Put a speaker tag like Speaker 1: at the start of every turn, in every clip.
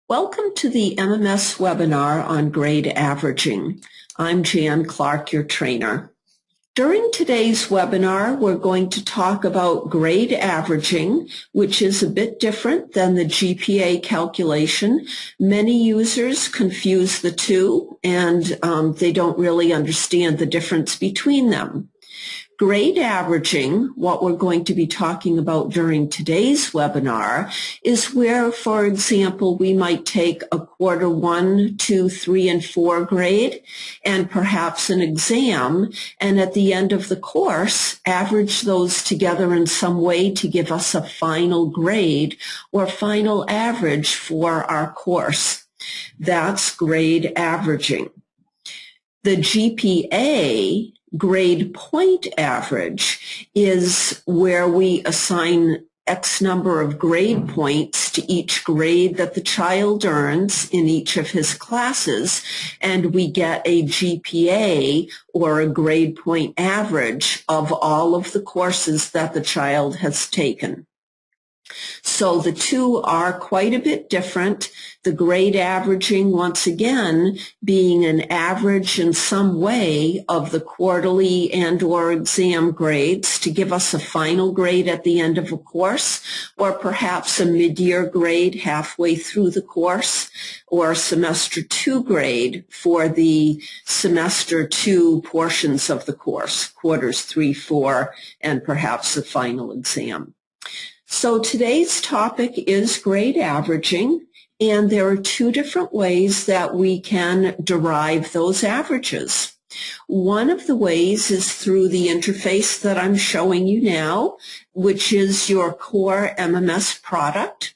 Speaker 1: Welcome to the MMS webinar on grade averaging. I'm Jan Clark, your trainer. During today's webinar, we're going to talk about grade averaging, which is a bit different than the GPA calculation. Many users confuse the two, and they don't really understand the difference between them. Grade averaging, what we're going to be talking about during today's webinar, is where, for example, we might take a quarter 1, 2, 3, and 4 grade and perhaps an exam, and at the end of the course, average those together in some way to give us a final grade or final average for our course. That's grade averaging. The GPA, grade point average, is where we assign X number of grade points to each grade that the child earns in each of his classes, and we get a GPA, or a grade point average, of all of the courses that the child has taken. So the two are quite a bit different. The grade averaging, once again, being an average in some way of the quarterly and or exam grades to give us a final grade at the end of a course, or perhaps a mid-year grade halfway through the course, or a semester 2 grade for the semester 2 portions of the course, quarters 3, 4, and perhaps the final exam. So today's topic is grade averaging, and there are two different ways that we can derive those averages. One of the ways is through the interface that I'm showing you now, which is your core MMS product.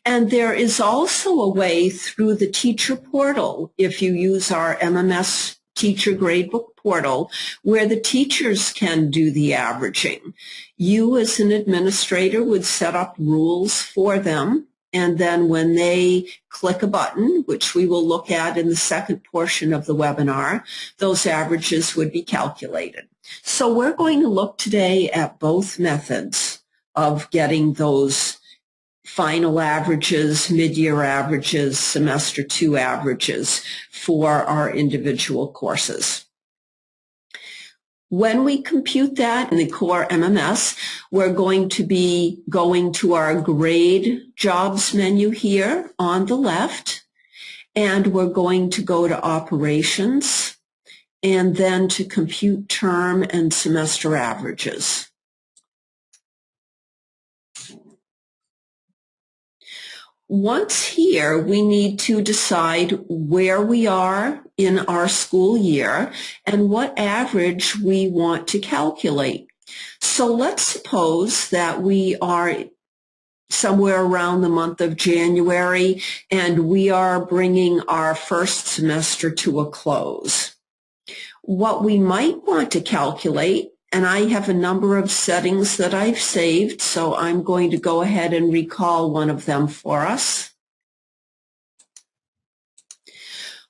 Speaker 1: And there is also a way through the teacher portal, if you use our MMS Teacher Gradebook portal, where the teachers can do the averaging. You as an administrator would set up rules for them, and then when they click a button, which we will look at in the second portion of the webinar, those averages would be calculated. So we're going to look today at both methods of getting those final averages, mid-year averages, semester 2 averages for our individual courses. When we compute that in the core MMS, we're going to be going to our grade jobs menu here on the left, and we're going to go to operations and then to compute term and semester averages. Once here, we need to decide where we are in our school year and what average we want to calculate. So let's suppose that we are somewhere around the month of January and we are bringing our first semester to a close. What we might want to calculate, and I have a number of settings that I've saved, so I'm going to go ahead and recall one of them for us.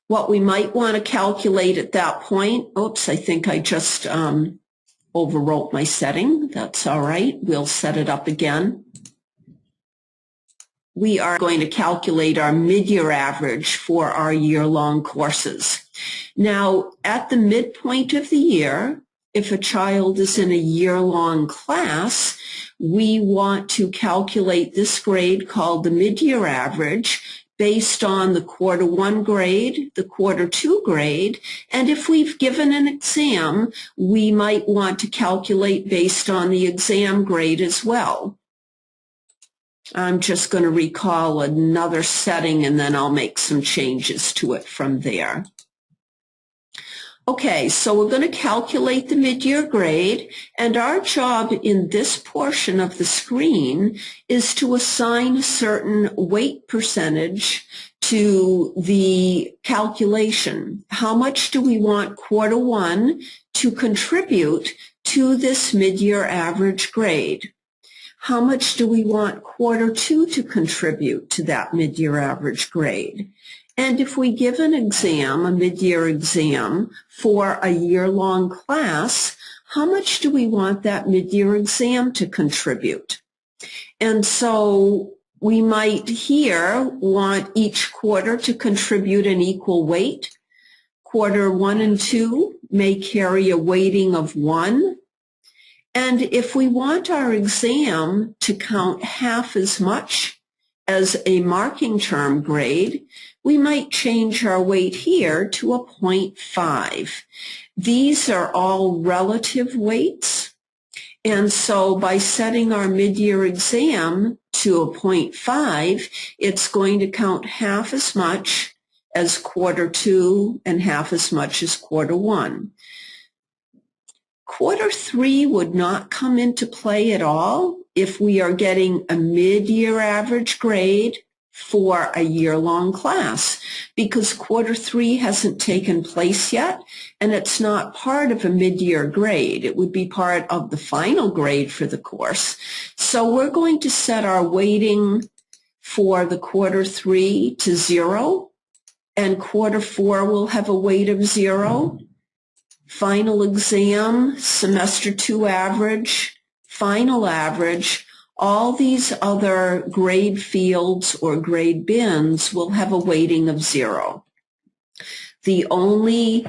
Speaker 1: What we might want to calculate at that point, oops, I think I just overwrote my setting. That's all right. We'll set it up again. We are going to calculate our mid-year average for our year-long courses. Now, at the midpoint of the year, if a child is in a year-long class, we want to calculate this grade called the mid-year average based on the quarter 1 grade, the quarter 2 grade, and if we've given an exam, we might want to calculate based on the exam grade as well. I'm just going to recall another setting and then I'll make some changes to it from there. Okay, so we're going to calculate the mid-year grade, and our job in this portion of the screen is to assign a certain weight percentage to the calculation. How much do we want quarter 1 to contribute to this mid-year average grade? How much do we want quarter 2 to contribute to that mid-year average grade? And if we give an exam, a mid-year exam, for a year-long class, how much do we want that mid-year exam to contribute? And so We might here want each quarter to contribute an equal weight. Quarter 1 and 2 may carry a weighting of 1. And if we want our exam to count half as much as a marking term grade, we might change our weight here to a 0.5. These are all relative weights, and so by setting our mid-year exam to a 0.5, it's going to count half as much as quarter 2 and half as much as quarter 1. Quarter 3 would not come into play at all if we are getting a mid-year average grade for a year-long class, because quarter 3 hasn't taken place yet and it's not part of a mid-year grade. It would be part of the final grade for the course. So we're going to set our weighting for the quarter 3 to 0, and quarter 4 will have a weight of 0. Final exam, semester 2 average, final average, all these other grade fields or grade bins will have a weighting of 0. The only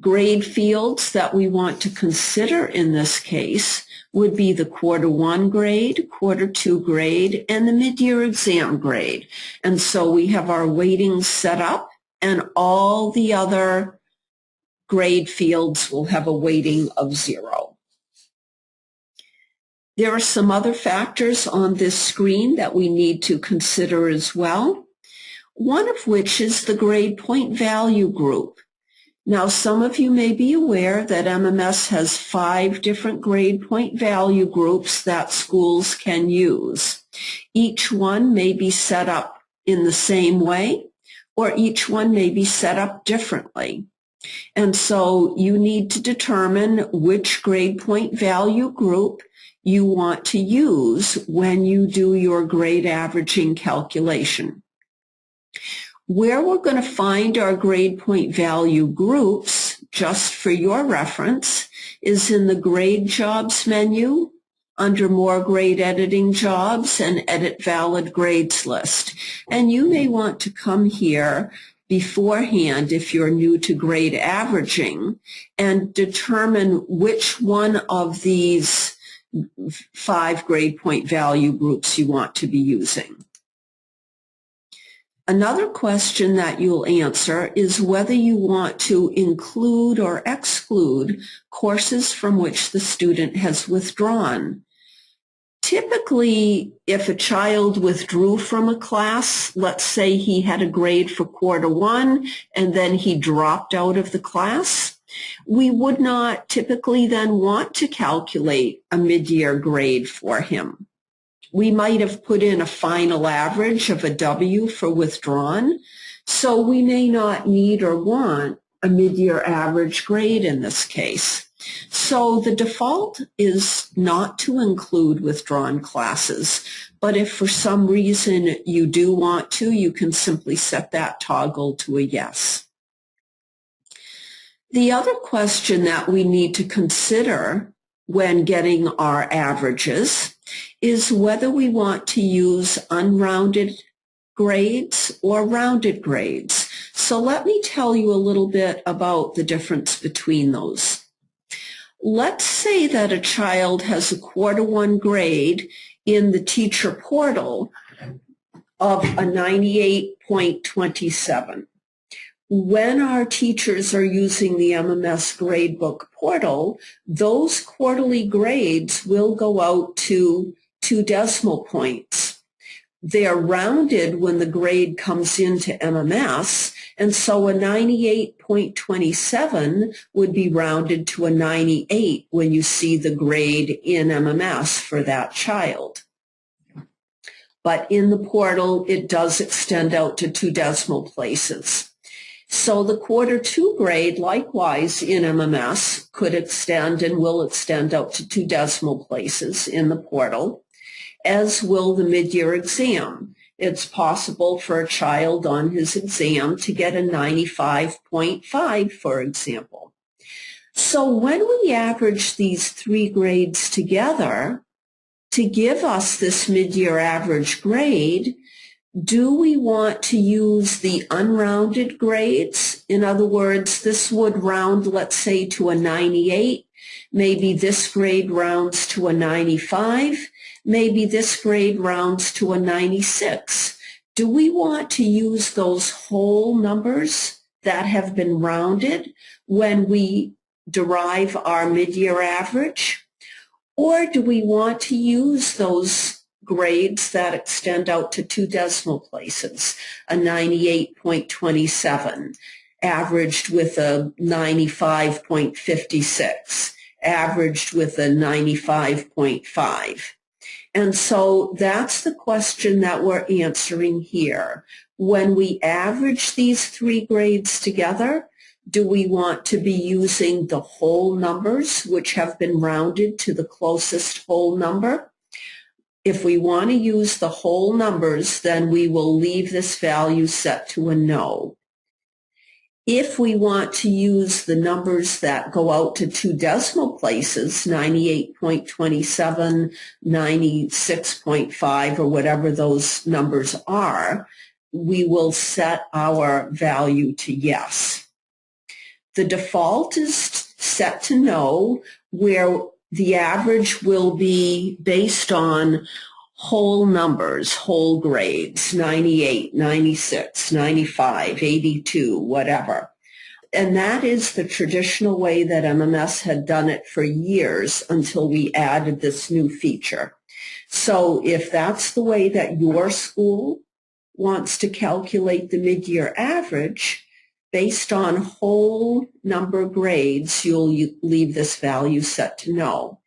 Speaker 1: grade fields that we want to consider in this case would be the quarter 1 grade, quarter 2 grade, and the mid-year exam grade. And so we have our weightings set up, and all the other grade fields will have a weighting of 0. There are some other factors on this screen that we need to consider as well, one of which is the grade point value group. Now, some of you may be aware that MMS has 5 different grade point value groups that schools can use. Each one may be set up in the same way, or each one may be set up differently. And so you need to determine which grade point value group you want to use when you do your grade averaging calculation. Where we're going to find our grade point value groups, just for your reference, is in the Grade Jobs menu under More Grade Editing Jobs and Edit Valid Grades list. And you may want to come here beforehand if you're new to grade averaging and determine which one of these 5 grade point value groups you want to be using. Another question that you'll answer is whether you want to include or exclude courses from which the student has withdrawn. Typically, if a child withdrew from a class, let's say he had a grade for quarter 1 and then he dropped out of the class, we would not typically then want to calculate a mid-year grade for him. We might have put in a final average of a W for withdrawn, so we may not need or want a mid-year average grade in this case. So the default is not to include withdrawn classes, but if for some reason you do want to, you can simply set that toggle to a yes. The other question that we need to consider when getting our averages is whether we want to use unrounded grades or rounded grades. So let me tell you a little bit about the difference between those. Let's say that a child has a quarter 1 grade in the teacher portal of a 98.27. When our teachers are using the MMS gradebook portal, those quarterly grades will go out to 2 decimal points. They are rounded when the grade comes into MMS, and so a 98.27 would be rounded to a 98 when you see the grade in MMS for that child. But in the portal, it does extend out to 2 decimal places. So the quarter 2 grade, likewise in MMS, could extend and will extend out to 2 decimal places in the portal, as will the mid-year exam. It's possible for a child on his exam to get a 95.5, for example. So when we average these 3 grades together, to give us this mid-year average grade, do we want to use the unrounded grades? In other words, this would round, let's say, to a 98. Maybe this grade rounds to a 95. Maybe this grade rounds to a 96. Do we want to use those whole numbers that have been rounded when we derive our mid-year average? Or do we want to use those grades that extend out to 2 decimal places, a 98.27, averaged with a 95.56, averaged with a 95.5? And so that's the question that we're answering here. When we average these 3 grades together, do we want to be using the whole numbers, which have been rounded to the closest whole number? If we want to use the whole numbers, then we will leave this value set to a no. If we want to use the numbers that go out to 2 decimal places, 98.27, 96.5, or whatever those numbers are, we will set our value to yes. The default is set to no, where the average will be based on whole numbers, whole grades, 98, 96, 95, 82, whatever. And that is the traditional way that MMS had done it for years until we added this new feature. So if that's the way that your school wants to calculate the mid-year average, based on whole number grades, you'll leave this value set to no.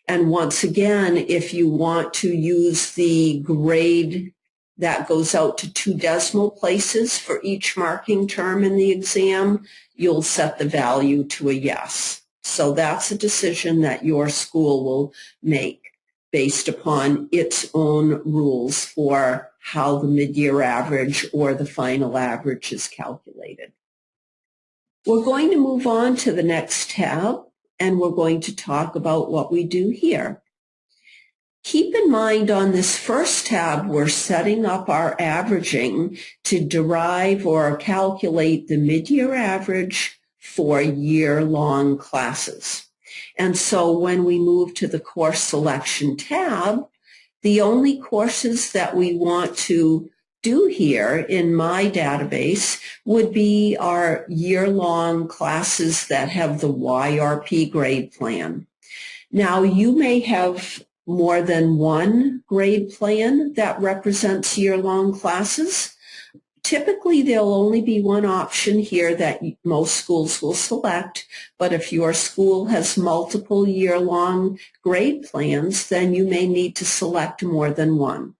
Speaker 1: And once again, if you want to use the grade that goes out to 2 decimal places for each marking term in the exam, you'll set the value to a yes. So that's a decision that your school will make based upon its own rules for how the mid-year average or the final average is calculated. We're going to move on to the next tab, and we're going to talk about what we do here. Keep in mind on this first tab, we're setting up our averaging to derive or calculate the mid-year average for year-long classes. And so when we move to the course selection tab, the only courses that we want to do here in my database would be our year-long classes that have the YRP grade plan. Now, you may have more than one grade plan that represents year-long classes. Typically, there'll only be one option here that most schools will select, but if your school has multiple year-long grade plans, then you may need to select more than one.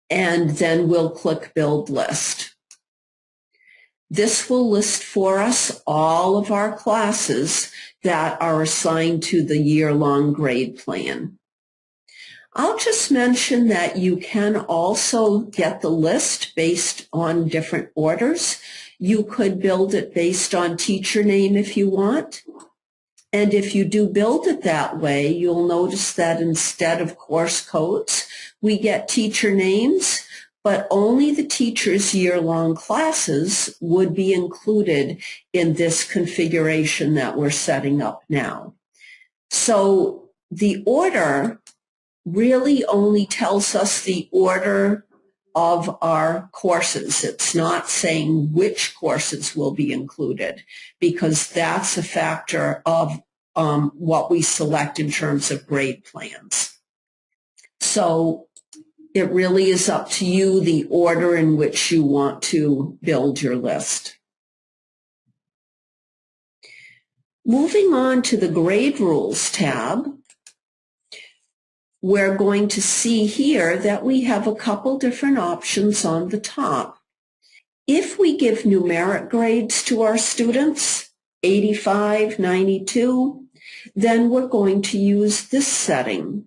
Speaker 1: And then we'll click Build List. This will list for us all of our classes that are assigned to the year-long grade plan. I'll just mention that you can also get the list based on different orders. You could build it based on teacher name if you want. And if you do build it that way, you'll notice that instead of course codes, we get teacher names, but only the teacher's year-long classes would be included in this configuration that we're setting up now. So the order really only tells us the order of our courses. It's not saying which courses will be included, because that's a factor of what we select in terms of grade plans. So it really is up to you the order in which you want to build your list. Moving on to the Grade Rules tab, we're going to see here that we have a couple different options on the top. If we give numeric grades to our students, 85, 92, then we're going to use this setting.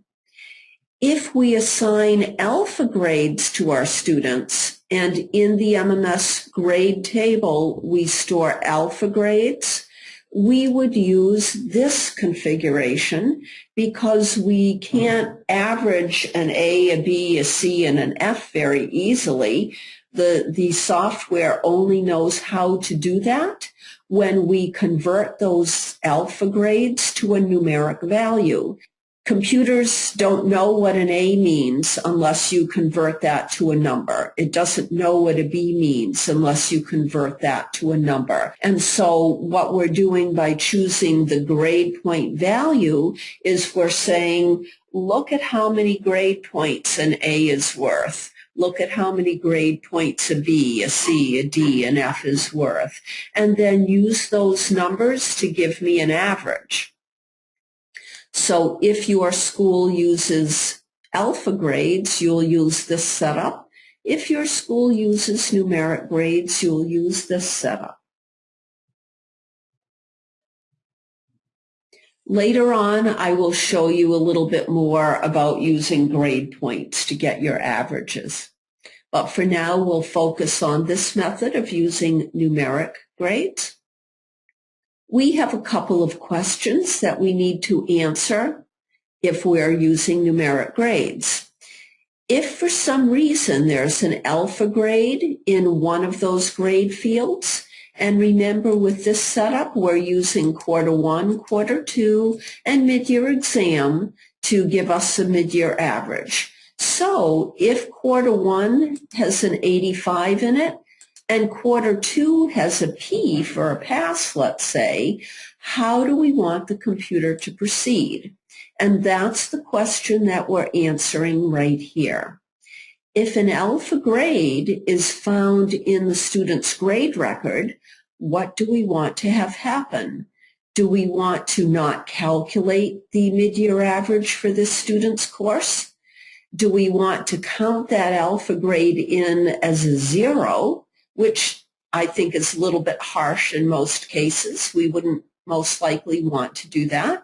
Speaker 1: If we assign alpha grades to our students, and in the MMS grade table we store alpha grades, we would use this configuration because we can't average an A, a B, a C, and an F very easily. The software only knows how to do that when we convert those alpha grades to a numeric value. Computers don't know what an A means unless you convert that to a number. It doesn't know what a B means unless you convert that to a number. And so what we're doing by choosing the grade point value is we're saying, look at how many grade points an A is worth. Look at how many grade points a B, a C, a D, an F is worth. And then use those numbers to give me an average. So if your school uses alpha grades, you'll use this setup. If your school uses numeric grades, you'll use this setup. Later on, I will show you a little bit more about using grade points to get your averages. But for now, we'll focus on this method of using numeric grades. We have a couple of questions that we need to answer if we're using numeric grades. If for some reason there's an alpha grade in one of those grade fields, and remember with this setup, we're using quarter one, quarter two, and mid-year exam to give us a mid-year average. So if quarter one has an 85 in it, and quarter two has a P for a pass, let's say, how do we want the computer to proceed? And that's the question that we're answering right here. If an alpha grade is found in the student's grade record, what do we want to have happen? Do we want to not calculate the mid-year average for this student's course? Do we want to count that alpha grade in as a 0? Which I think is a little bit harsh in most cases. We wouldn't most likely want to do that.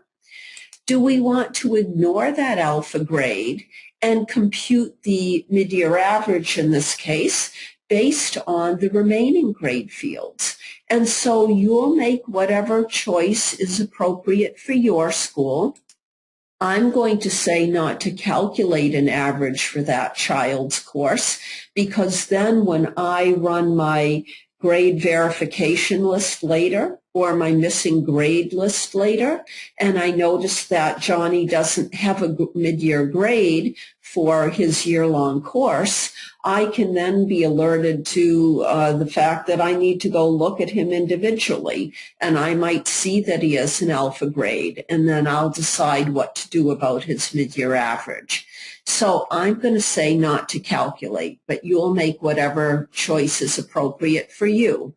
Speaker 1: Do we want to ignore that alpha grade and compute the mid-year average in this case based on the remaining grade fields? And so you'll make whatever choice is appropriate for your school. I'm going to say not to calculate an average for that child's course, because then when I run my grade verification list later or my missing grade list later, and I notice that Johnny doesn't have a mid-year grade for his year-long course, I can then be alerted to the fact that I need to go look at him individually, and I might see that he has an alpha grade, and then I'll decide what to do about his mid-year average. So I'm going to say not to calculate, but you'll make whatever choice is appropriate for you.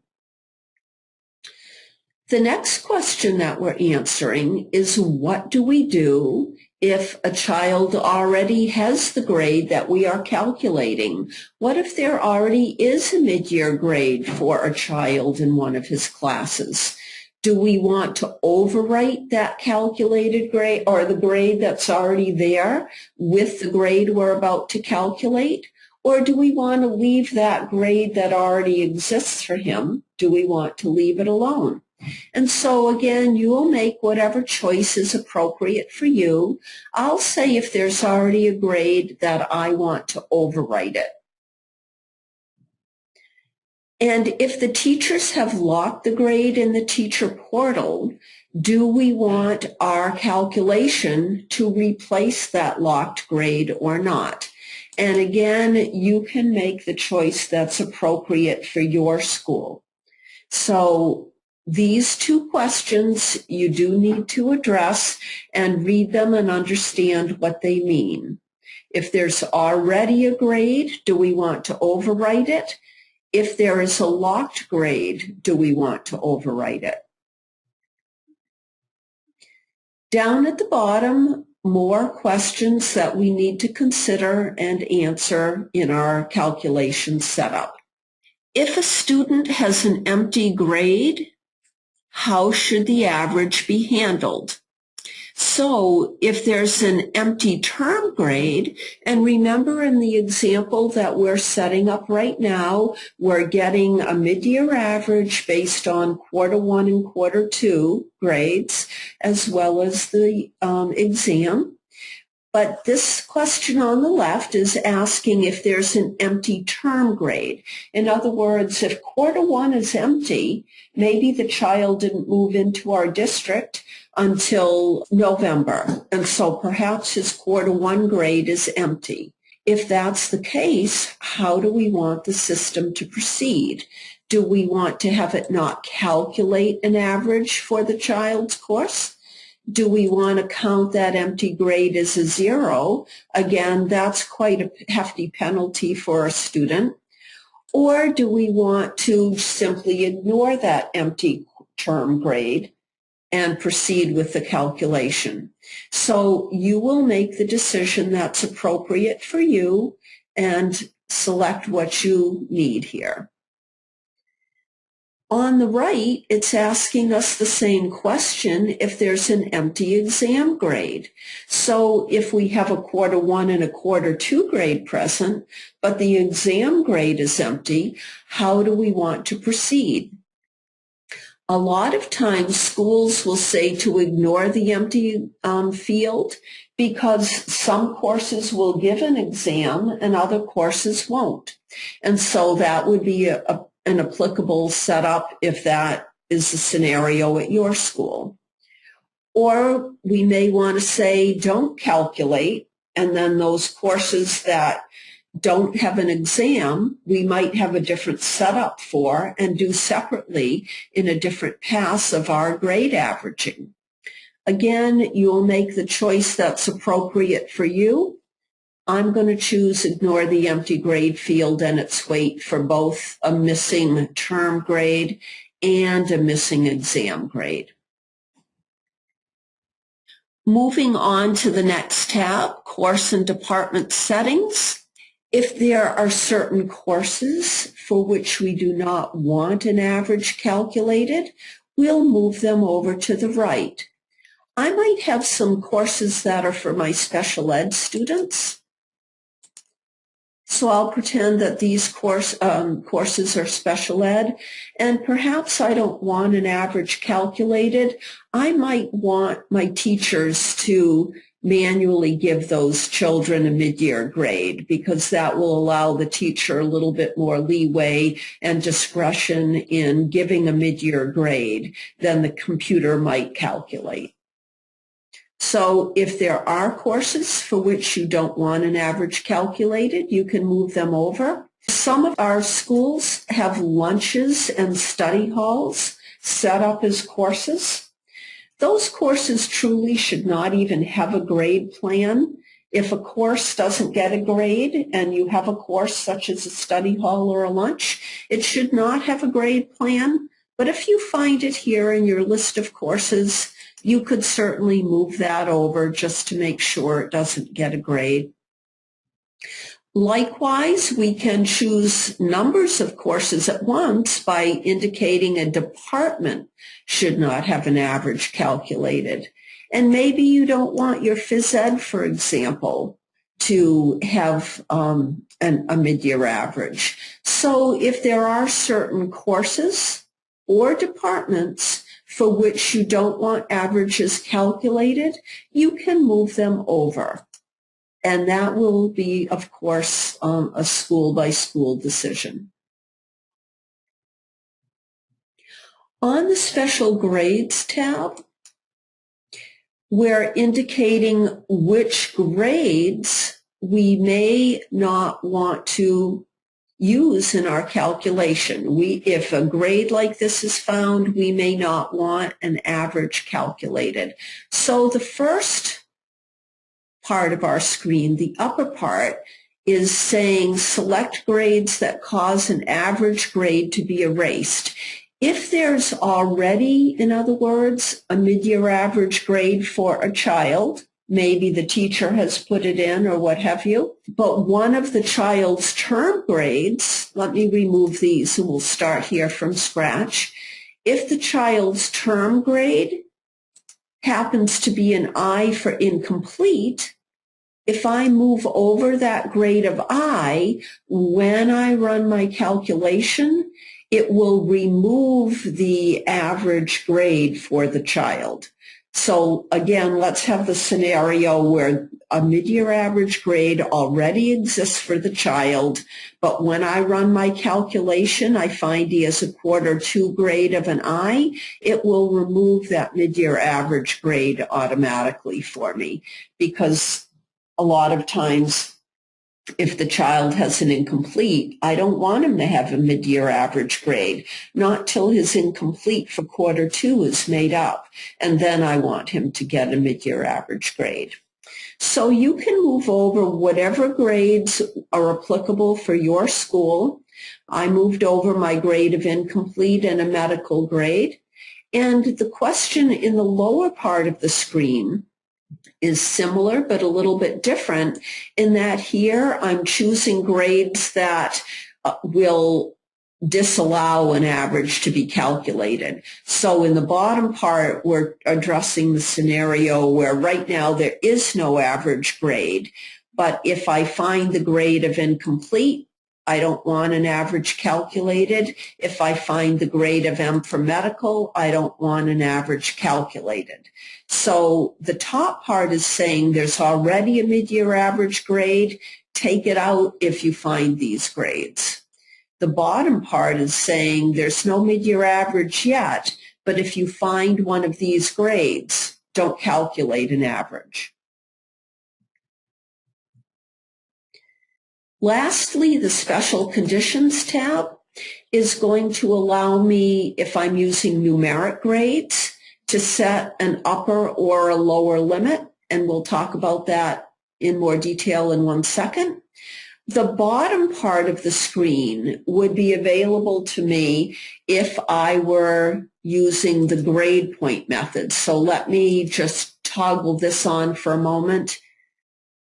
Speaker 1: The next question that we're answering is, what do we do if a child already has the grade that we are calculating? What if there already is a mid-year grade for a child in one of his classes? Do we want to overwrite that calculated grade or the grade that's already there with the grade we're about to calculate? Or do we want to leave that grade that already exists for him? Do we want to leave it alone? And so again, you will make whatever choice is appropriate for you. I'll say if there's already a grade that I want to overwrite it. And if the teachers have locked the grade in the teacher portal, do we want our calculation to replace that locked grade or not? And again, you can make the choice that's appropriate for your school. So these two questions you do need to address and read them and understand what they mean. If there's already a grade, do we want to overwrite it? If there is a locked grade, do we want to overwrite it? Down at the bottom, more questions that we need to consider and answer in our calculation setup. If a student has an empty grade, how should the average be handled? So if there's an empty term grade, and remember in the example that we're setting up right now, we're getting a mid-year average based on quarter 1 and quarter 2 grades, as well as the exam. But this question on the left is asking if there's an empty term grade. In other words, if quarter 1 is empty, maybe the child didn't move into our district until November, and so perhaps his quarter 1 grade is empty. If that's the case, how do we want the system to proceed? Do we want to have it not calculate an average for the child's course? Do we want to count that empty grade as a 0? Again, that's quite a hefty penalty for a student. Or do we want to simply ignore that empty term grade and proceed with the calculation? So you will make the decision that's appropriate for you and select what you need here. On the right, it's asking us the same question if there's an empty exam grade. So if we have a quarter 1 and a quarter 2 grade present, but the exam grade is empty, how do we want to proceed? A lot of times schools will say to ignore the empty field because some courses will give an exam and other courses won't. And so that would be an applicable setup if that is the scenario at your school. Or we may want to say don't calculate, and then those courses that don't have an exam, we might have a different setup for and do separately in a different pass of our grade averaging. Again, you'll make the choice that's appropriate for you. I'm going to choose ignore the empty grade field and its weight for both a missing term grade and a missing exam grade. Moving on to the next tab, course and department settings. If there are certain courses for which we do not want an average calculated, we'll move them over to the right. I might have some courses that are for my special ed students. So I'll pretend that these courses are special ed, and perhaps I don't want an average calculated. I might want my teachers to manually give those children a mid-year grade because that will allow the teacher a little bit more leeway and discretion in giving a mid-year grade than the computer might calculate. So if there are courses for which you don't want an average calculated, you can move them over. Some of our schools have lunches and study halls set up as courses. Those courses truly should not even have a grade plan. If a course doesn't get a grade and you have a course such as a study hall or a lunch, it should not have a grade plan. But if you find it here in your list of courses, you could certainly move that over just to make sure it doesn't get a grade. Likewise, we can choose numbers of courses at once by indicating a department should not have an average calculated. And maybe you don't want your phys ed, for example, to have a mid-year average. So if there are certain courses or departments for which you don't want averages calculated, you can move them over. And that will be, of course, a school-by-school decision. On the Special Grades tab, we're indicating which grades we may not want to use in our calculation. If a grade like this is found, we may not want an average calculated. So the first part of our screen, the upper part, is saying select grades that cause an average grade to be erased. If there's already, in other words, a mid-year average grade for a child, maybe the teacher has put it in or what have you, but one of the child's term grades, let me remove these and we'll start here from scratch. If the child's term grade happens to be an I for incomplete, if I move over that grade of I, when I run my calculation, it will remove the average grade for the child. So again, let's have the scenario where a mid-year average grade already exists for the child, but when I run my calculation, I find he has a quarter 2 grade of an I, it will remove that mid-year average grade automatically for me, because a lot of times if the child has an incomplete, I don't want him to have a mid-year average grade, not till his incomplete for quarter 2 is made up, and then I want him to get a mid-year average grade. So you can move over whatever grades are applicable for your school. I moved over my grade of incomplete and a medical grade, and the question in the lower part of the screen is similar but a little bit different in that here I'm choosing grades that will disallow an average to be calculated. So in the bottom part, we're addressing the scenario where right now there is no average grade, but if I find the grade of incomplete, I don't want an average calculated. If I find the grade of M for medical, I don't want an average calculated. So the top part is saying there's already a mid-year average grade. Take it out if you find these grades. The bottom part is saying there's no mid-year average yet, but if you find one of these grades, don't calculate an average. Lastly, the Special Conditions tab is going to allow me, if I'm using numeric grades, to set an upper or a lower limit, and we'll talk about that in more detail in 1 second. The bottom part of the screen would be available to me if I were using the grade point method. So let me just toggle this on for a moment.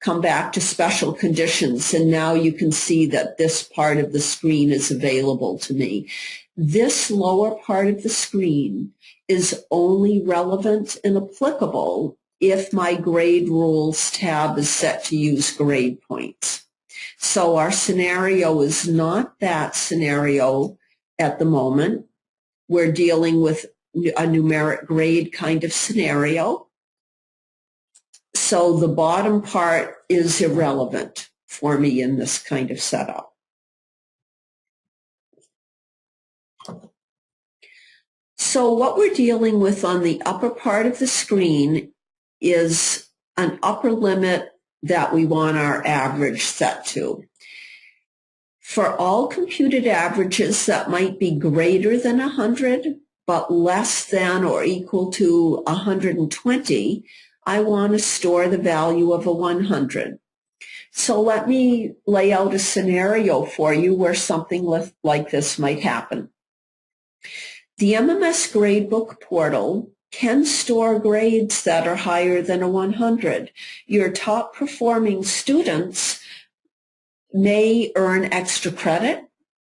Speaker 1: Come back to Special Conditions, and now you can see that this part of the screen is available to me. This lower part of the screen is only relevant and applicable if my Grade Rules tab is set to use grade points. So our scenario is not that scenario at the moment. We're dealing with a numeric grade kind of scenario. So the bottom part is irrelevant for me in this kind of setup. So what we're dealing with on the upper part of the screen is an upper limit that we want our average set to. For all computed averages that might be greater than 100 but less than or equal to 120, I want to store the value of a 100. So let me lay out a scenario for you where something like this might happen. The MMS Gradebook portal can store grades that are higher than a 100. Your top performing students may earn extra credit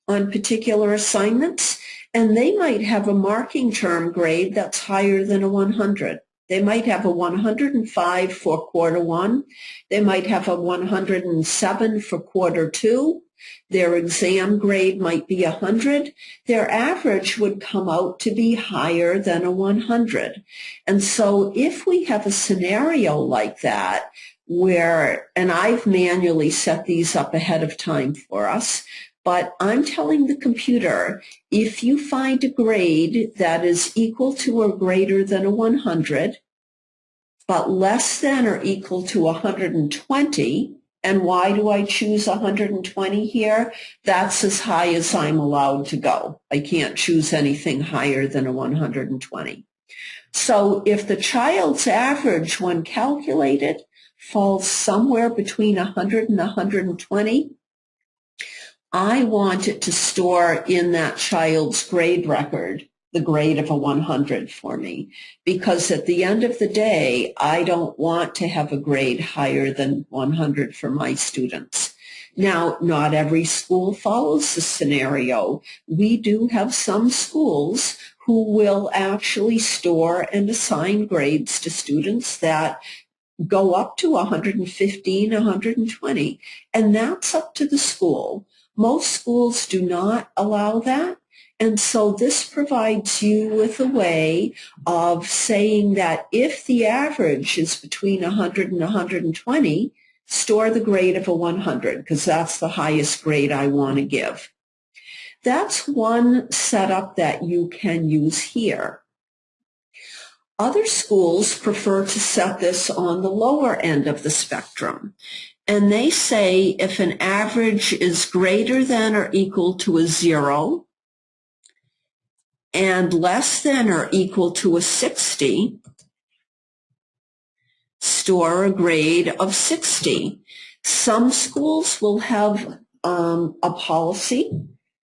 Speaker 1: on particular assignments, and they might have a marking term grade that's higher than a 100. They might have a 105 for quarter 1. They might have a 107 for quarter 2. Their exam grade might be 100. Their average would come out to be higher than a 100. And so if we have a scenario like that where, and I've manually set these up ahead of time for us, but I'm telling the computer, if you find a grade that is equal to or greater than a 100, but less than or equal to 120, and why do I choose 120 here? That's as high as I'm allowed to go. I can't choose anything higher than a 120. So if the child's average, when calculated, falls somewhere between 100 and 120, I want it to store in that child's grade record the grade of a 100 for me, because at the end of the day, I don't want to have a grade higher than 100 for my students. Now, not every school follows this scenario. We do have some schools who will actually store and assign grades to students that go up to 115, 120, and that's up to the school. Most schools do not allow that, and so this provides you with a way of saying that if the average is between 100 and 120, store the grade of a 100 because that's the highest grade I want to give. That's one setup that you can use here. Other schools prefer to set this on the lower end of the spectrum. And they say if an average is greater than or equal to a 0 and less than or equal to a 60, store a grade of 60. Some schools will have a policy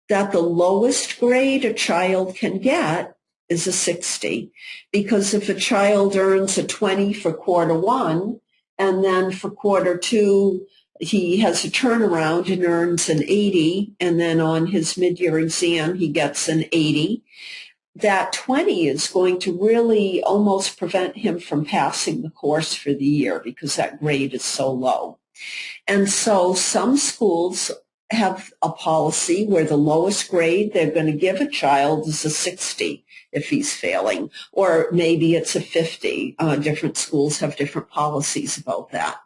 Speaker 1: that the lowest grade a child can get is a 60, because if a child earns a 20 for quarter one and then for quarter two he has a turnaround and earns an 80, and then on his mid-year exam he gets an 80, that 20 is going to really almost prevent him from passing the course for the year because that grade is so low. And so some schools have a policy where the lowest grade they're going to give a child is a 60 if he's failing, or maybe it's a 50. Different schools have different policies about that.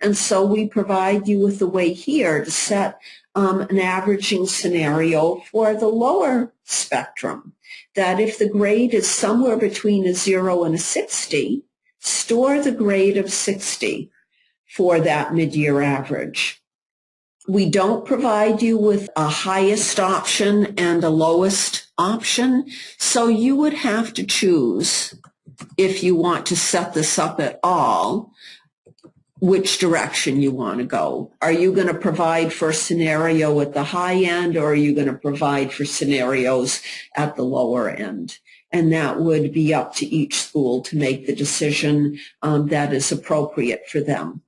Speaker 1: And so we provide you with a way here to set an averaging scenario for the lower spectrum, that if the grade is somewhere between a 0 and a 60, store the grade of 60 for that mid-year average. We don't provide you with a highest option and a lowest option, so you would have to choose, if you want to set this up at all, which direction you want to go. Are you going to provide for a scenario at the high end, or are you going to provide for scenarios at the lower end? And that would be up to each school to make the decision that is appropriate for them.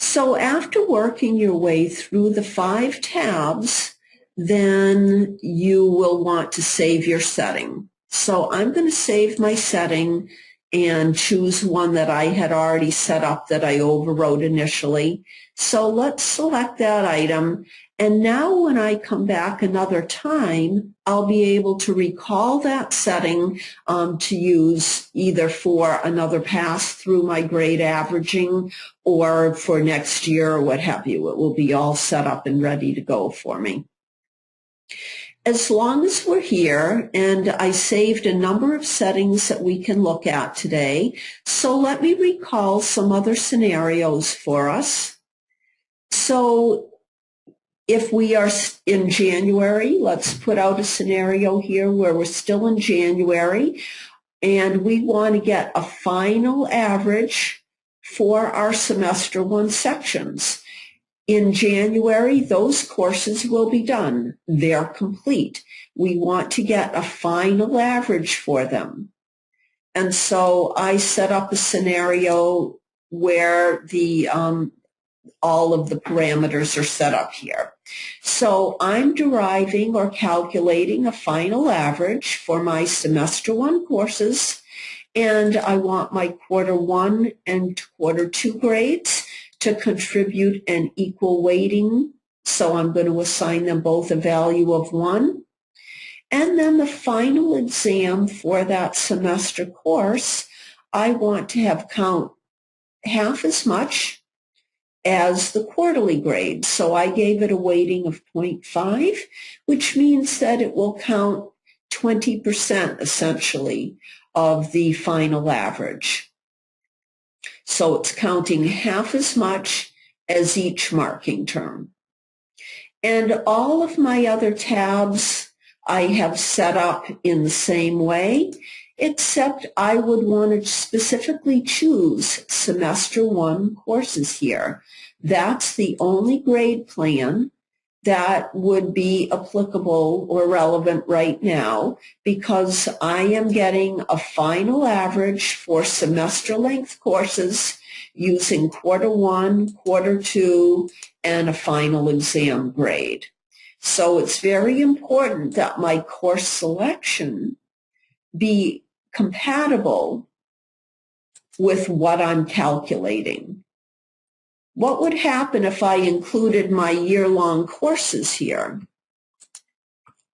Speaker 1: So after working your way through the 5 tabs, then you will want to save your setting. So I'm going to save my setting and choose one that I had already set up that I overwrote initially. So let's select that item. And now when I come back another time, I'll be able to recall that setting to use either for another pass through my grade averaging or for next year or what have you. It will be all set up and ready to go for me. As long as we're here, and I saved a number of settings that we can look at today, so let me recall some other scenarios for us. So if we are in January, let's put out a scenario here where we're still in January, and we want to get a final average for our semester 1 sections. In January, those courses will be done. They're complete. We want to get a final average for them. And so I set up a scenario where all of the parameters are set up here. So I'm deriving or calculating a final average for my semester 1 courses, and I want my quarter 1 and quarter 2 grades to contribute an equal weighting. So I'm going to assign them both a value of 1. And then the final exam for that semester course, I want to have count half as much as the quarterly grade. So I gave it a weighting of 0.5, which means that it will count 20% essentially of the final average. So it's counting half as much as each marking term. And all of my other tabs I have set up in the same way, except I would want to specifically choose semester 1 courses here. That's the only grade plan that would be applicable or relevant right now because I am getting a final average for semester length courses using quarter 1, quarter 2, and a final exam grade. So it's very important that my course selection be compatible with what I'm calculating. What would happen if I included my year-long courses here?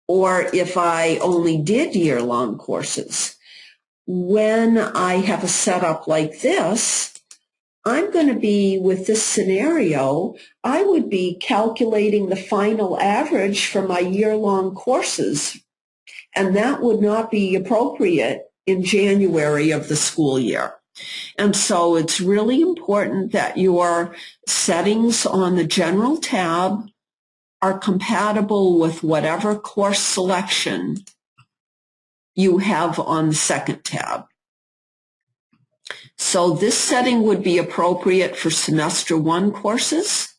Speaker 1: Or if I only did year-long courses? When I have a setup like this, I'm going to be, with this scenario, I would be calculating the final average for my year-long courses, and that would not be appropriate in January of the school year. And so it's really important that your settings on the General tab are compatible with whatever course selection you have on the second tab. So this setting would be appropriate for semester 1 courses,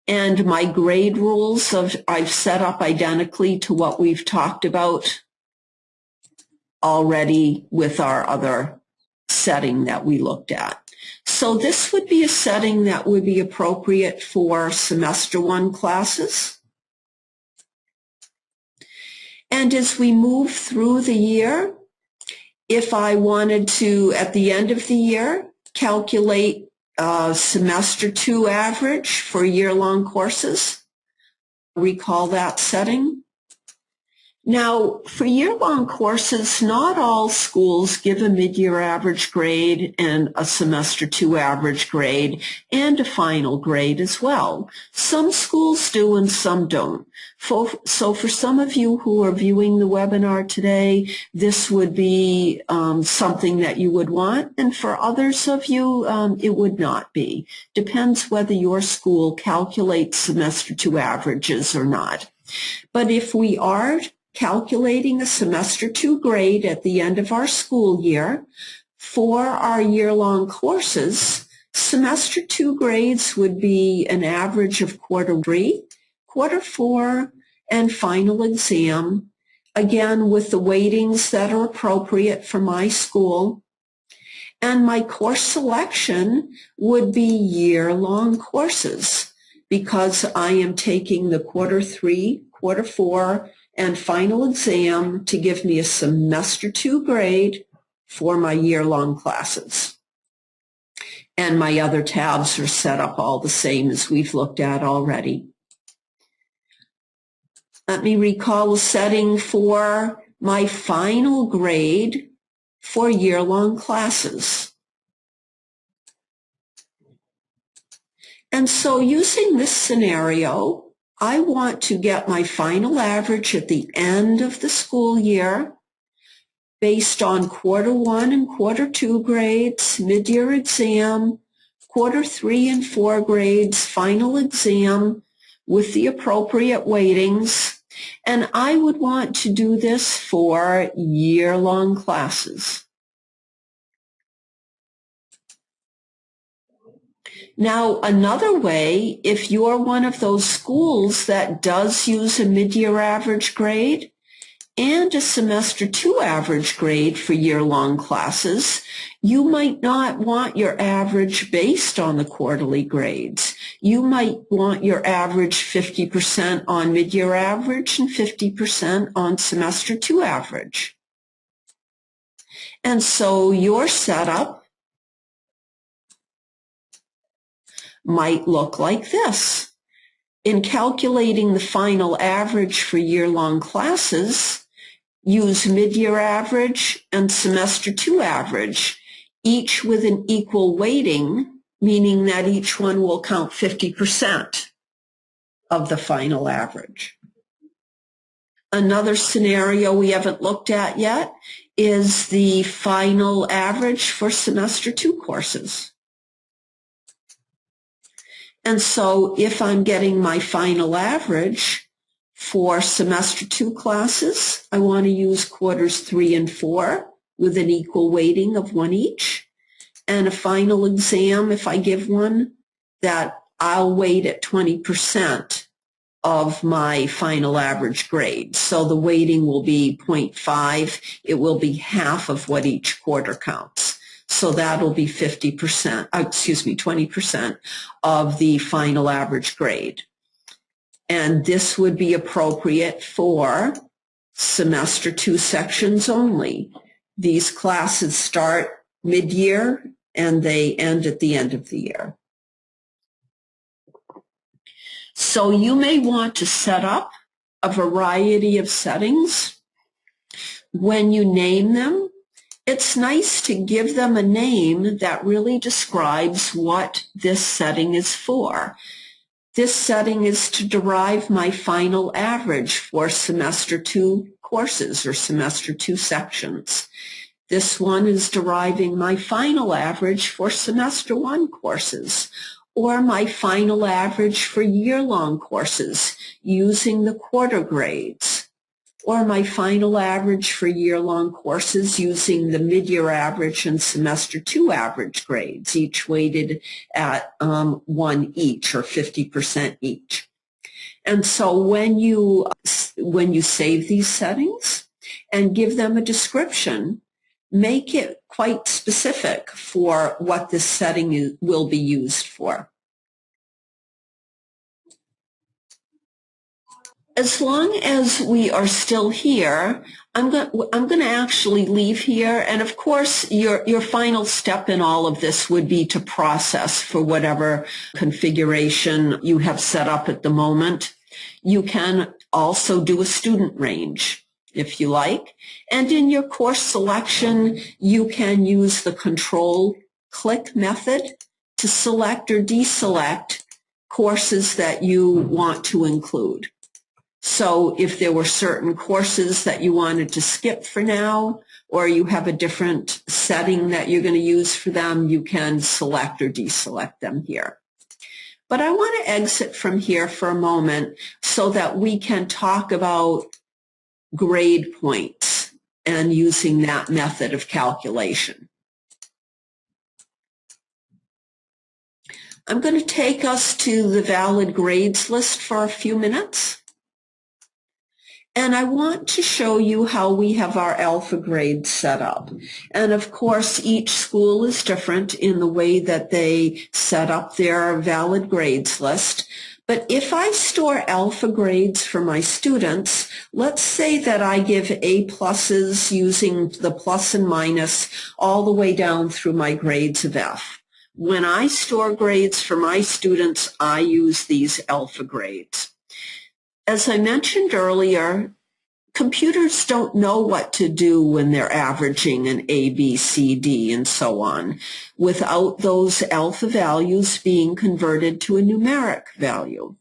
Speaker 1: and my grade rules I've set up identically to what we've talked about already with our other setting that we looked at. So this would be a setting that would be appropriate for semester 1 classes. And as we move through the year, if I wanted to, at the end of the year, calculate semester 2 average for year-long courses, recall that setting. Now, for year-long courses, not all schools give a mid-year average grade and a semester 2 average grade and a final grade as well. Some schools do and some don't. So for some of you who are viewing the webinar today, this would be something that you would want, and for others of you, it would not be. Depends whether your school calculates semester 2 averages or not. But if we are calculating a semester 2 grade at the end of our school year for our year-long courses, semester 2 grades would be an average of quarter 3, quarter 4, and final exam, again with the weightings that are appropriate for my school. And my course selection would be year-long courses because I am taking the quarter 3, quarter 4, and final exam to give me a semester 2 grade for my year-long classes. And my other tabs are set up all the same as we've looked at already. Let me recall a setting for my final grade for year-long classes. And so using this scenario, I want to get my final average at the end of the school year based on quarter 1 and quarter 2 grades, mid-year exam, quarter 3 and 4 grades, final exam with the appropriate weightings. And I would want to do this for year-long classes. Now, another way, if you're one of those schools that does use a mid-year average grade and a semester 2 average grade for year-long classes, you might not want your average based on the quarterly grades. You might want your average 50% on mid-year average and 50% on semester 2 average. And so your setup might look like this. In calculating the final average for year-long classes, use mid-year average and semester 2 average, each with an equal weighting, meaning that each one will count 50% of the final average. Another scenario we haven't looked at yet is the final average for semester 2 courses. And so if I'm getting my final average for semester 2 classes, I want to use quarters 3 and 4 with an equal weighting of 1 each. And a final exam, if I give one, that I'll weight at 20% of my final average grade. So the weighting will be 0.5. It will be half of what each quarter counts. So that'll be 20% of the final average grade. And this would be appropriate for semester 2 sections only. These classes start mid-year and they end at the end of the year. So you may want to set up a variety of settings. When you name them, it's nice to give them a name that really describes what this setting is for. This setting is to derive my final average for semester 2 courses or semester 2 sections. This one is deriving my final average for semester 1 courses, or my final average for year-long courses using the quarter grades, or my final average for year-long courses using the mid-year average and semester 2 average grades, each weighted at 1 each or 50% each. And so when you save these settings and give them a description, make it quite specific for what this setting will be used for. As long as we are still here, I'm going to actually leave here. And of course, your final step in all of this would be to process for whatever configuration you have set up at the moment. You can also do a student range if you like. And in your course selection, you can use the control click method to select or deselect courses that you want to include. So if there were certain courses that you wanted to skip for now, or you have a different setting that you're going to use for them, you can select or deselect them here. But I want to exit from here for a moment so that we can talk about grade points and using that method of calculation. I'm going to take us to the valid grades list for a few minutes. And I want to show you how we have our alpha grades set up. And of course, each school is different in the way that they set up their valid grades list. But if I store alpha grades for my students, let's say that I give A pluses using the plus and minus all the way down through my grades of F. When I store grades for my students, I use these alpha grades. As I mentioned earlier, computers don't know what to do when they're averaging an A, B, C, D, and so on, without those alpha values being converted to a numeric value.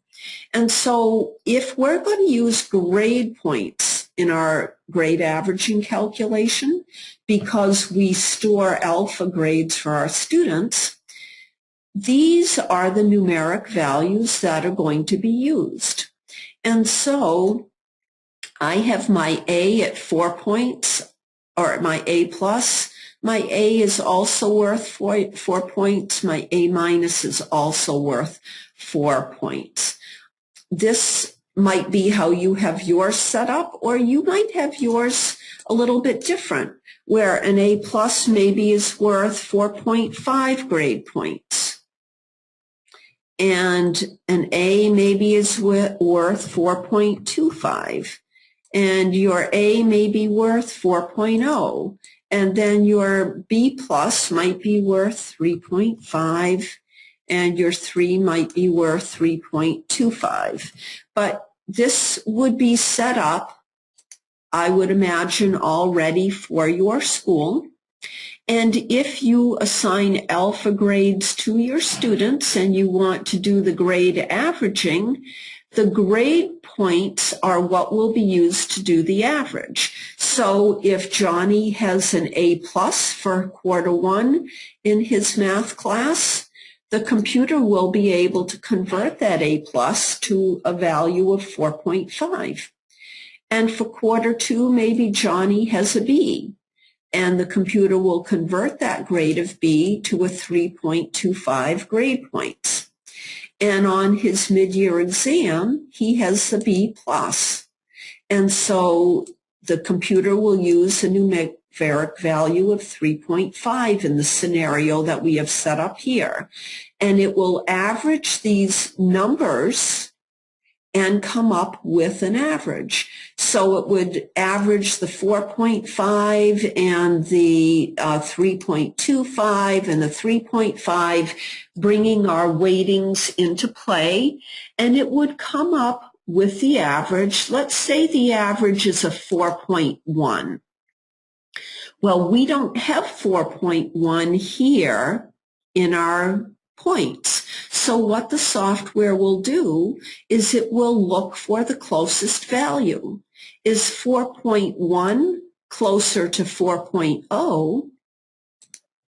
Speaker 1: And so if we're going to use grade points in our grade averaging calculation, because we store alpha grades for our students, these are the numeric values that are going to be used. And so I have my A at 4 points, or my A plus. My A is also worth 4 points. My A minus is also worth 4 points. This might be how you have yours set up, or you might have yours a little bit different, where an A plus maybe is worth 4.5 grade points. And an A maybe is worth 4.25. And your A may be worth 4.0. And then your B plus might be worth 3.5. And your 3 might be worth 3.25. But this would be set up, I would imagine, already for your school. And if you assign alpha grades to your students and you want to do the grade averaging, the grade points are what will be used to do the average. So if Johnny has an A plus for quarter 1 in his math class, the computer will be able to convert that A plus to a value of 4.5. And for quarter 2, maybe Johnny has a B, and the computer will convert that grade of B to a 3.25 grade points. And on his mid-year exam, he has the B plus. And so the computer will use a numeric value of 3.5 in the scenario that we have set up here. And it will average these numbers and come up with an average. So it would average the 4.5 and the 3.25 and the 3.5, bringing our weightings into play, and it would come up with the average. Let's say the average is a 4.1. Well, we don't have 4.1 here in our points. So what the software will do is it will look for the closest value. Is 4.1 closer to 4.0,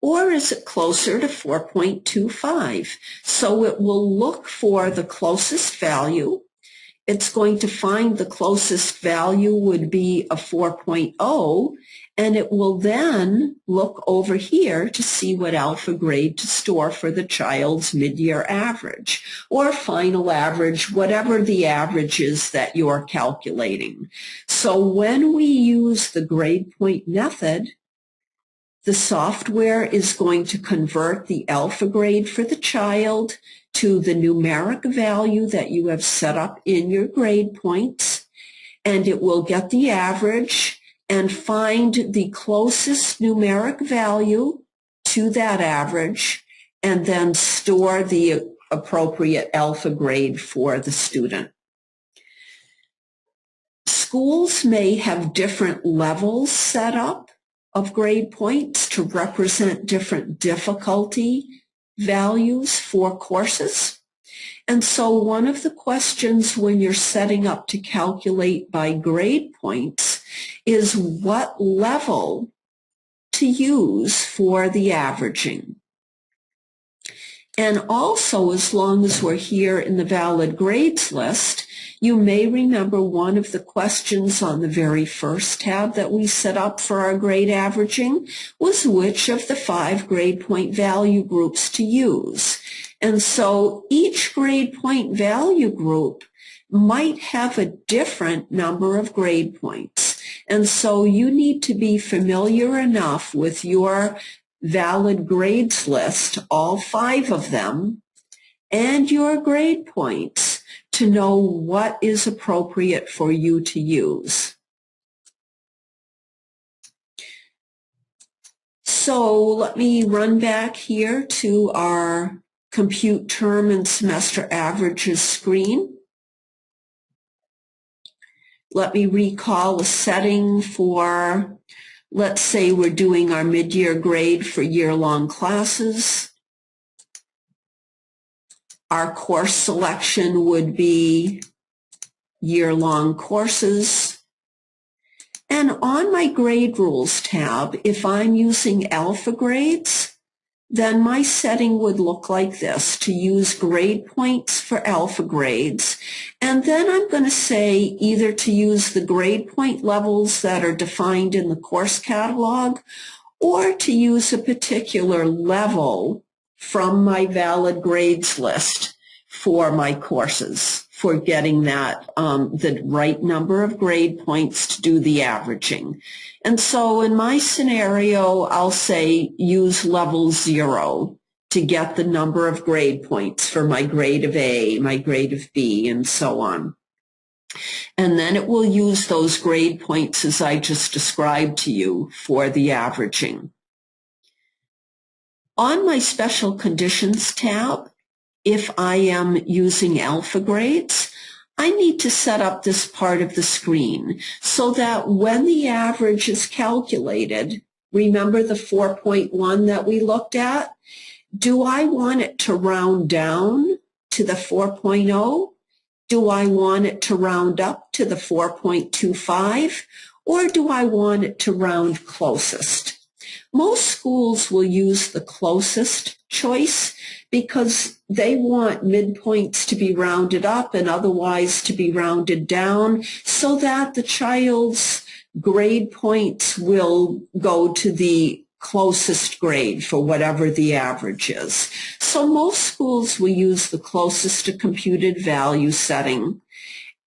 Speaker 1: or is it closer to 4.25? So it will look for the closest value. It's going to find the closest value would be a 4.0, and it will then look over here to see what alpha grade to store for the child's mid-year average or final average, whatever the average is that you're calculating. So when we use the grade point method, the software is going to convert the alpha grade for the child to the numeric value that you have set up in your grade points, and it will get the average and find the closest numeric value to that average and then store the appropriate alpha grade for the student. Schools may have different levels set up of grade points to represent different difficulty values for courses. And so one of the questions when you're setting up to calculate by grade points is what level to use for the averaging. And also, as long as we're here in the valid grades list, you may remember one of the questions on the very first tab that we set up for our grade averaging was which of the 5 grade point value groups to use. And so each grade point value group might have a different number of grade points. And so you need to be familiar enough with your valid grades list, all 5 of them, and your grade points to know what is appropriate for you to use. So let me run back here to our compute term and semester averages screen. Let me recall a setting for, let's say we're doing our mid-year grade for year-long classes. Our course selection would be year-long courses. And on my grade rules tab, if I'm using alpha grades, then my setting would look like this, to use grade points for alpha grades. And then I'm going to say either to use the grade point levels that are defined in the course catalog or to use a particular level from my valid grades list for my courses, for getting that the right number of grade points to do the averaging. And so in my scenario, I'll say use level 0 to get the number of grade points for my grade of A, my grade of B, and so on. And then it will use those grade points as I just described to you for the averaging. On my special conditions tab, if I am using alpha grades, I need to set up this part of the screen so that when the average is calculated, remember the 4.1 that we looked at? Do I want it to round down to the 4.0? Do I want it to round up to the 4.25? Or do I want it to round closest? Most schools will use the closest choice because they want midpoints to be rounded up and otherwise to be rounded down so that the child's grade points will go to the closest grade for whatever the average is. So most schools will use the closest to computed value setting.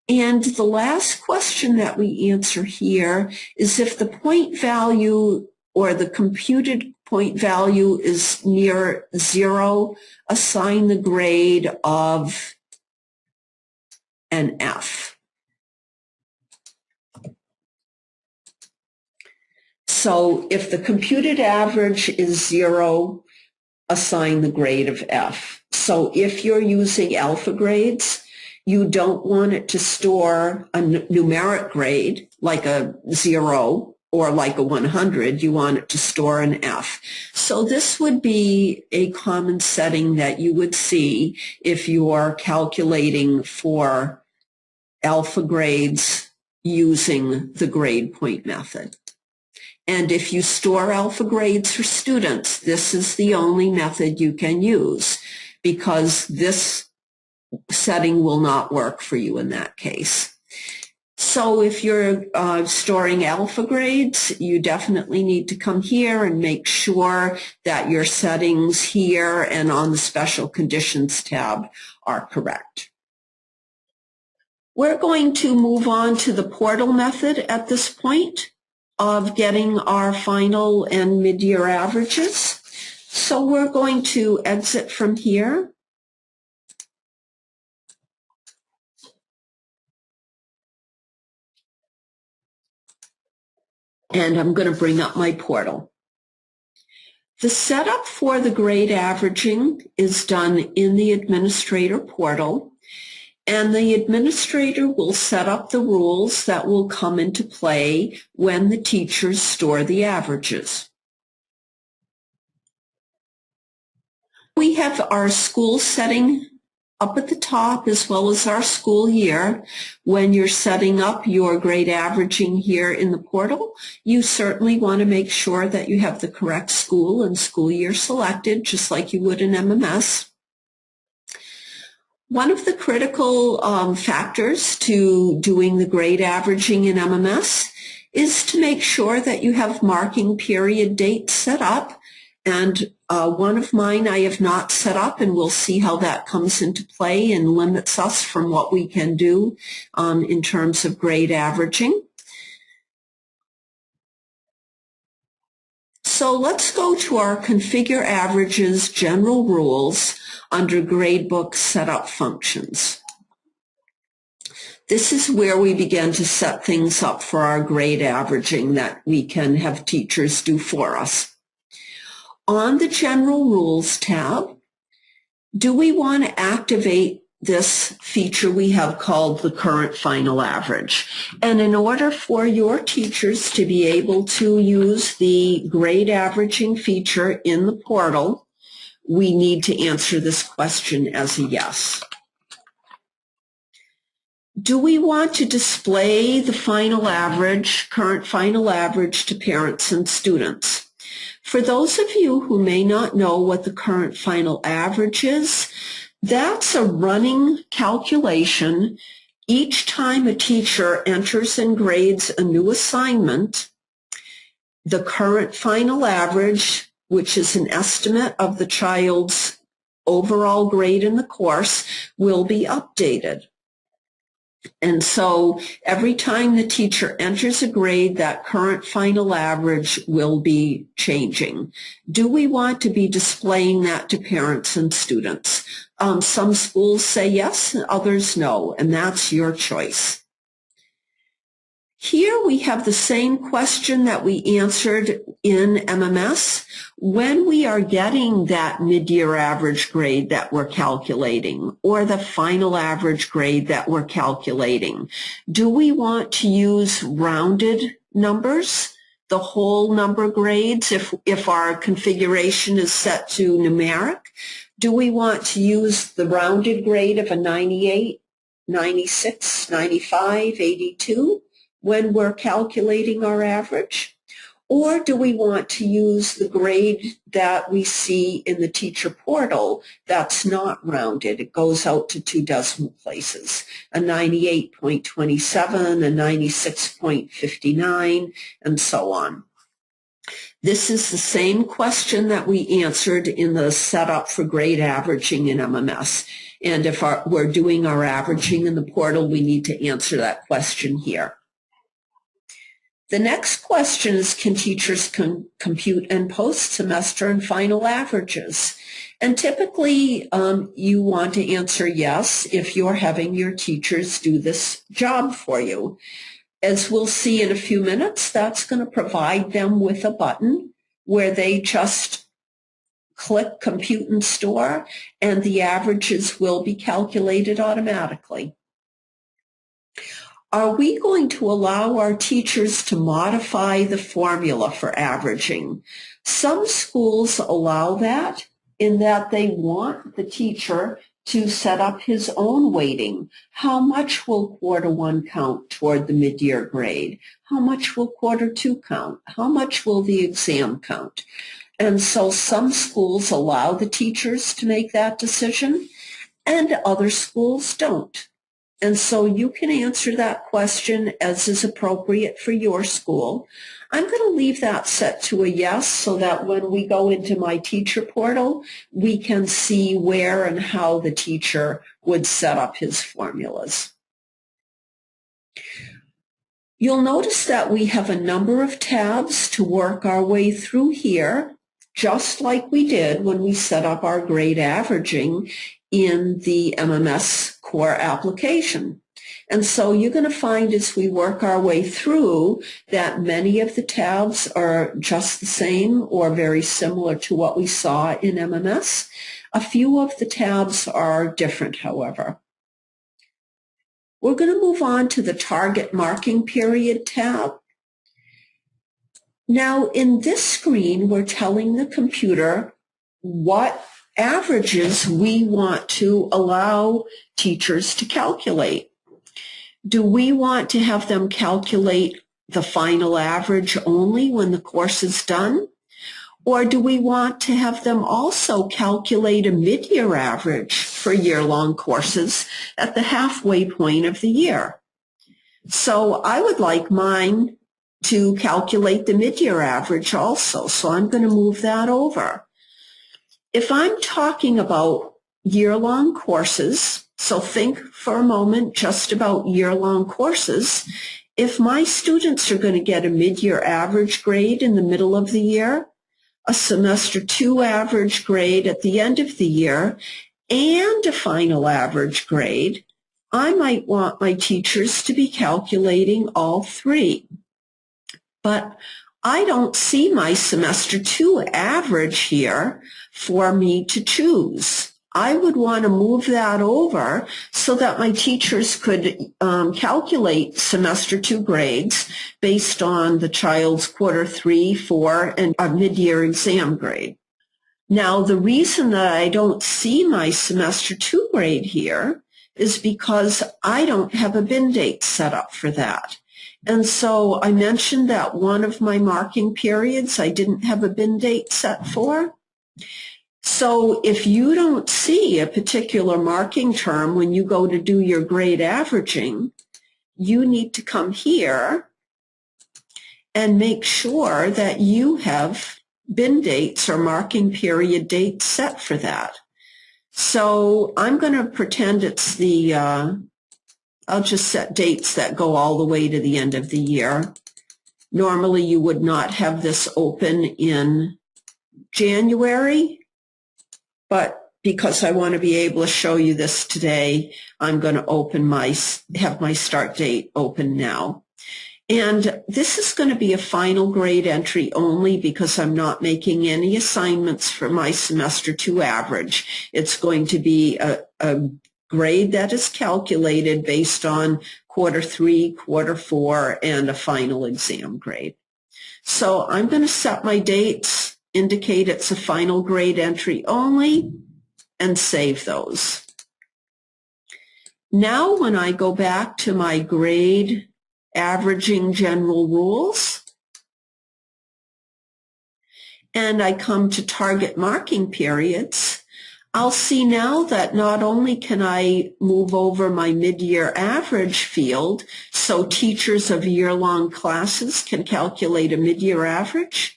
Speaker 1: And the last question that we answer here is if the point value or the computed point value is near 0, assign the grade of an F. So if the computed average is 0, assign the grade of F. So if you're using alpha grades, you don't want it to store a numeric grade like a 0 or like a 100. You want it to store an F. So this would be a common setting that you would see if you are calculating for alpha grades using the grade point method. And if you store alpha grades for students, this is the only method you can use because this setting will not work for you in that case. So if you're storing alpha grades, you definitely need to come here and make sure that your settings here and on the Special Conditions tab are correct. We're going to move on to the portal method at this point of getting our final and mid-year averages. So we're going to exit from here. And I'm going to bring up my portal. The setup for the grade averaging is done in the administrator portal, and the administrator will set up the rules that will come into play when the teachers store the averages. We have our school setting up at the top as well as our school year. When you're setting up your grade averaging here in the portal, you certainly want to make sure that you have the correct school and school year selected, just like you would in MMS. One of the critical factors to doing the grade averaging in MMS is to make sure that you have marking period dates set up. And one of mine I have not set up, and we'll see how that comes into play and limits us from what we can do in terms of grade averaging. So let's go to our Configure Averages General Rules under Gradebook Setup Functions. This is where we begin to set things up for our grade averaging that we can have teachers do for us. On the General Rules tab, do we want to activate this feature we have called the current final average? And in order for your teachers to be able to use the grade averaging feature in the portal, we need to answer this question as a yes. Do we want to display the final average, current final average, to parents and students? For those of you who may not know what the current final average is, that's a running calculation. Each time a teacher enters and grades a new assignment, the current final average, which is an estimate of the child's overall grade in the course, will be updated. And so every time the teacher enters a grade, that current final average will be changing. Do we want to be displaying that to parents and students? Some schools say yes, and others no, and that's your choice. Here we have the same question that we answered in MMS. When we are getting that mid-year average grade that we're calculating, or the final average grade that we're calculating, do we want to use rounded numbers, the whole number grades, if our configuration is set to numeric? Do we want to use the rounded grade of a 98, 96, 95, 82? When we're calculating our average? Or do we want to use the grade that we see in the teacher portal that's not rounded? It goes out to 2 decimal places, a 98.27, a 96.59, and so on. This is the same question that we answered in the setup for grade averaging in MMS. And if we're doing our averaging in the portal, we need to answer that question here. The next question is, can teachers compute and post semester and final averages? And typically, you want to answer yes if you're having your teachers do this job for you. As we'll see in a few minutes, that's going to provide them with a button where they just click Compute and Store, and the averages will be calculated automatically. Are we going to allow our teachers to modify the formula for averaging? Some schools allow that in that they want the teacher to set up his own weighting. How much will quarter one count toward the mid-year grade? How much will quarter two count? How much will the exam count? And so some schools allow the teachers to make that decision, and other schools don't. And so you can answer that question as is appropriate for your school. I'm going to leave that set to a yes so that when we go into my teacher portal, we can see where and how the teacher would set up his formulas. You'll notice that we have a number of tabs to work our way through here, just like we did when we set up our grade averaging in the MMS core application. And so you're going to find as we work our way through that many of the tabs are just the same or very similar to what we saw in MMS. A few of the tabs are different, however. We're going to move on to the Target Marking Period tab. Now, in this screen, we're telling the computer what averages we want to allow teachers to calculate. Do we want to have them calculate the final average only when the course is done? Or do we want to have them also calculate a mid-year average for year-long courses at the halfway point of the year? So I would like mine to calculate the mid-year average also, so I'm going to move that over. If I'm talking about year-long courses, so think for a moment just about year-long courses, if my students are going to get a mid-year average grade in the middle of the year, a semester 2 average grade at the end of the year, and a final average grade, I might want my teachers to be calculating all three. But I don't see my semester 2 average here for me to choose. I would want to move that over so that my teachers could calculate semester 2 grades based on the child's quarter 3, 4, and a mid-year exam grade. Now, the reason that I don't see my semester 2 grade here is because I don't have a bin date set up for that. And so I mentioned that one of my marking periods I didn't have a bin date set for. So if you don't see a particular marking term when you go to do your grade averaging, you need to come here and make sure that you have bin dates or marking period dates set for that. So I'm going to pretend it's the, I'll just set dates that go all the way to the end of the year. Normally you would not have this open in January. But because I want to be able to show you this today, I'm going to have my start date open now. And this is going to be a final grade entry only because I'm not making any assignments for my semester 2 average. It's going to be a grade that is calculated based on quarter 3, quarter 4, and a final exam grade. So I'm going to set my dates, indicate it's a final grade entry only, and save those. Now when I go back to my grade averaging general rules, and I come to target marking periods, I'll see now that not only can I move over my mid-year average field, so teachers of year-long classes can calculate a mid-year average,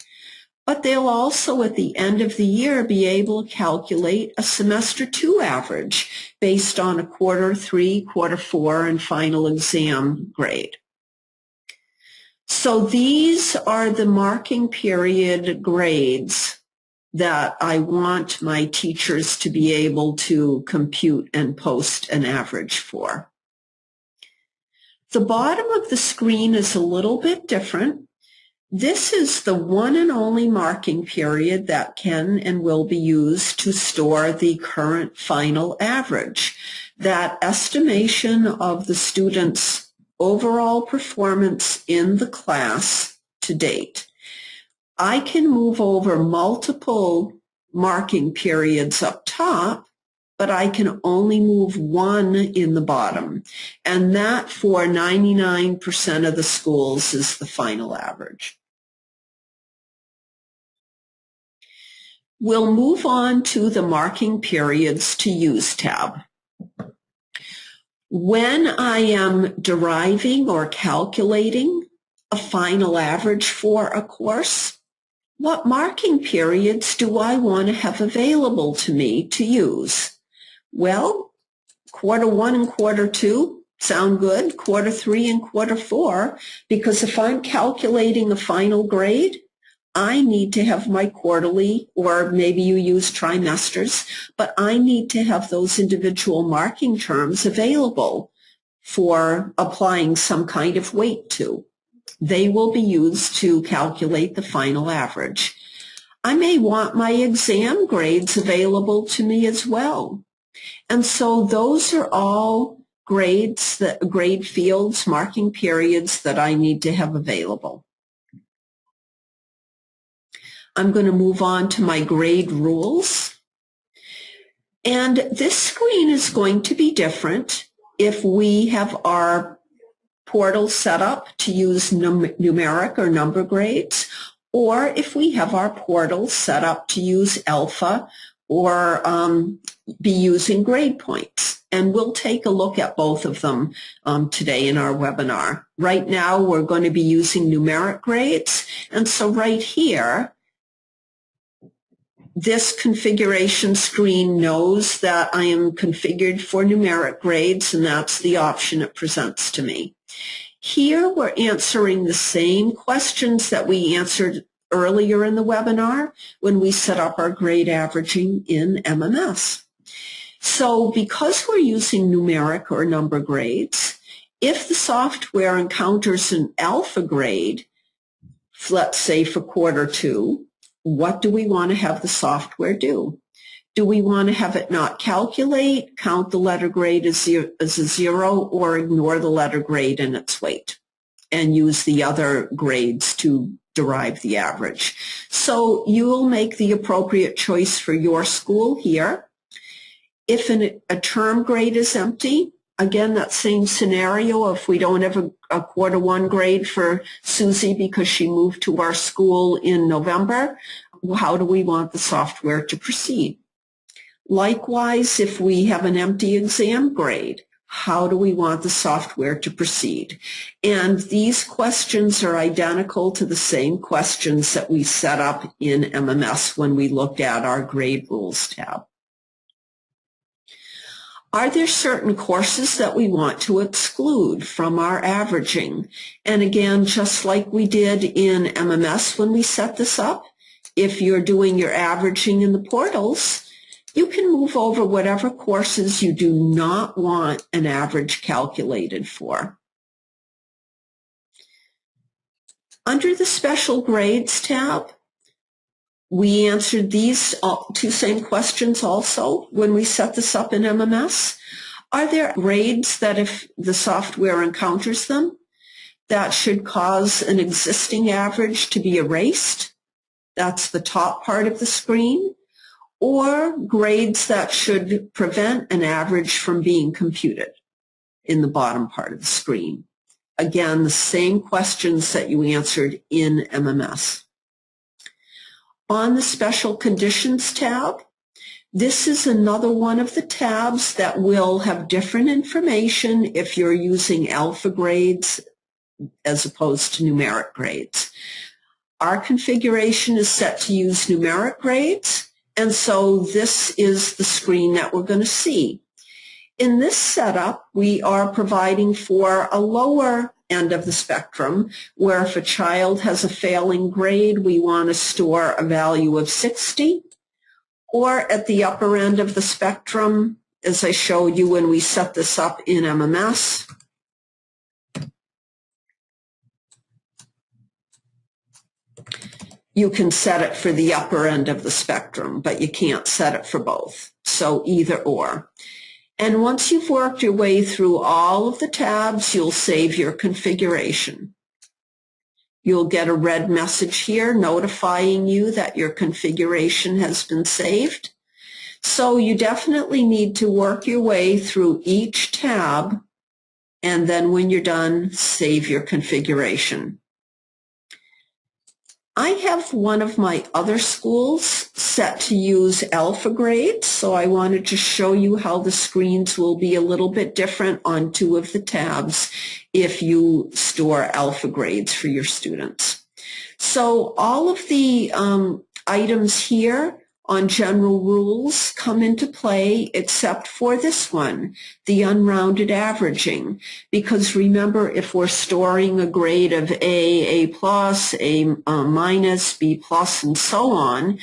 Speaker 1: but they'll also at the end of the year be able to calculate a semester 2 average based on a quarter 3, quarter 4, and final exam grade. So these are the marking period grades that I want my teachers to be able to compute and post an average for. The bottom of the screen is a little bit different. This is the one and only marking period that can and will be used to store the current final average, that estimation of the student's overall performance in the class to date. I can move over multiple marking periods up top, but I can only move one in the bottom. And that for 99% of the schools is the final average. We'll move on to the Marking Periods to Use tab. When I am deriving or calculating a final average for a course, what marking periods do I want to have available to me to use? Well, quarter 1 and quarter 2 sound good, quarter 3 and quarter 4, because if I'm calculating a final grade, I need to have my quarterly, or maybe you use trimesters, but I need to have those individual marking terms available for applying some kind of weight to. They will be used to calculate the final average. I may want my exam grades available to me as well. And so those are all grade fields, marking periods that I need to have available. I'm going to move on to my grade rules. And this screen is going to be different if we have our portal set up to use numeric or number grades, or if we have our portal set up to use alpha or be using grade points. And we'll take a look at both of them today in our webinar. Right now, we're going to be using numeric grades. And so right here, this configuration screen knows that I am configured for numeric grades, and that's the option it presents to me. Here, we're answering the same questions that we answered earlier in the webinar when we set up our grade averaging in MMS. So because we're using numeric or number grades, if the software encounters an alpha grade, let's say for quarter 2, what do we want to have the software do? Do we want to have it not calculate, count the letter grade as a 0, or ignore the letter grade and its weight and use the other grades to derive the average? So you will make the appropriate choice for your school here. If a term grade is empty, again, that same scenario, if we don't have a quarter 1 grade for Susie because she moved to our school in November, how do we want the software to proceed? Likewise, if we have an empty exam grade, how do we want the software to proceed? And these questions are identical to the same questions that we set up in MMS when we looked at our grade rules tab. Are there certain courses that we want to exclude from our averaging? And again, just like we did in MMS when we set this up, if you're doing your averaging in the portals, you can move over whatever courses you do not want an average calculated for. Under the Special Grades tab, we answered these two same questions also when we set this up in MMS. Are there grades that if the software encounters them, that should cause an existing average to be erased? That's the top part of the screen. Or grades that should prevent an average from being computed in the bottom part of the screen. Again, the same questions that you answered in MMS. On the Special Conditions tab, this is another one of the tabs that will have different information if you're using alpha grades as opposed to numeric grades. Our configuration is set to use numeric grades, and so this is the screen that we're going to see. In this setup, we are providing for a lower end of the spectrum, where if a child has a failing grade, we want to store a value of 60, or at the upper end of the spectrum, as I showed you when we set this up in MMS, you can set it for the upper end of the spectrum, but you can't set it for both, so either or. And once you've worked your way through all of the tabs, you'll save your configuration. You'll get a red message here notifying you that your configuration has been saved. So you definitely need to work your way through each tab, and then when you're done, save your configuration. I have one of my other schools set to use alpha grades, so I wanted to show you how the screens will be a little bit different on two of the tabs if you store alpha grades for your students. So all of the items here on general rules come into play except for this one, the unrounded averaging, because remember, if we're storing a grade of A plus, A minus, B plus, and so on,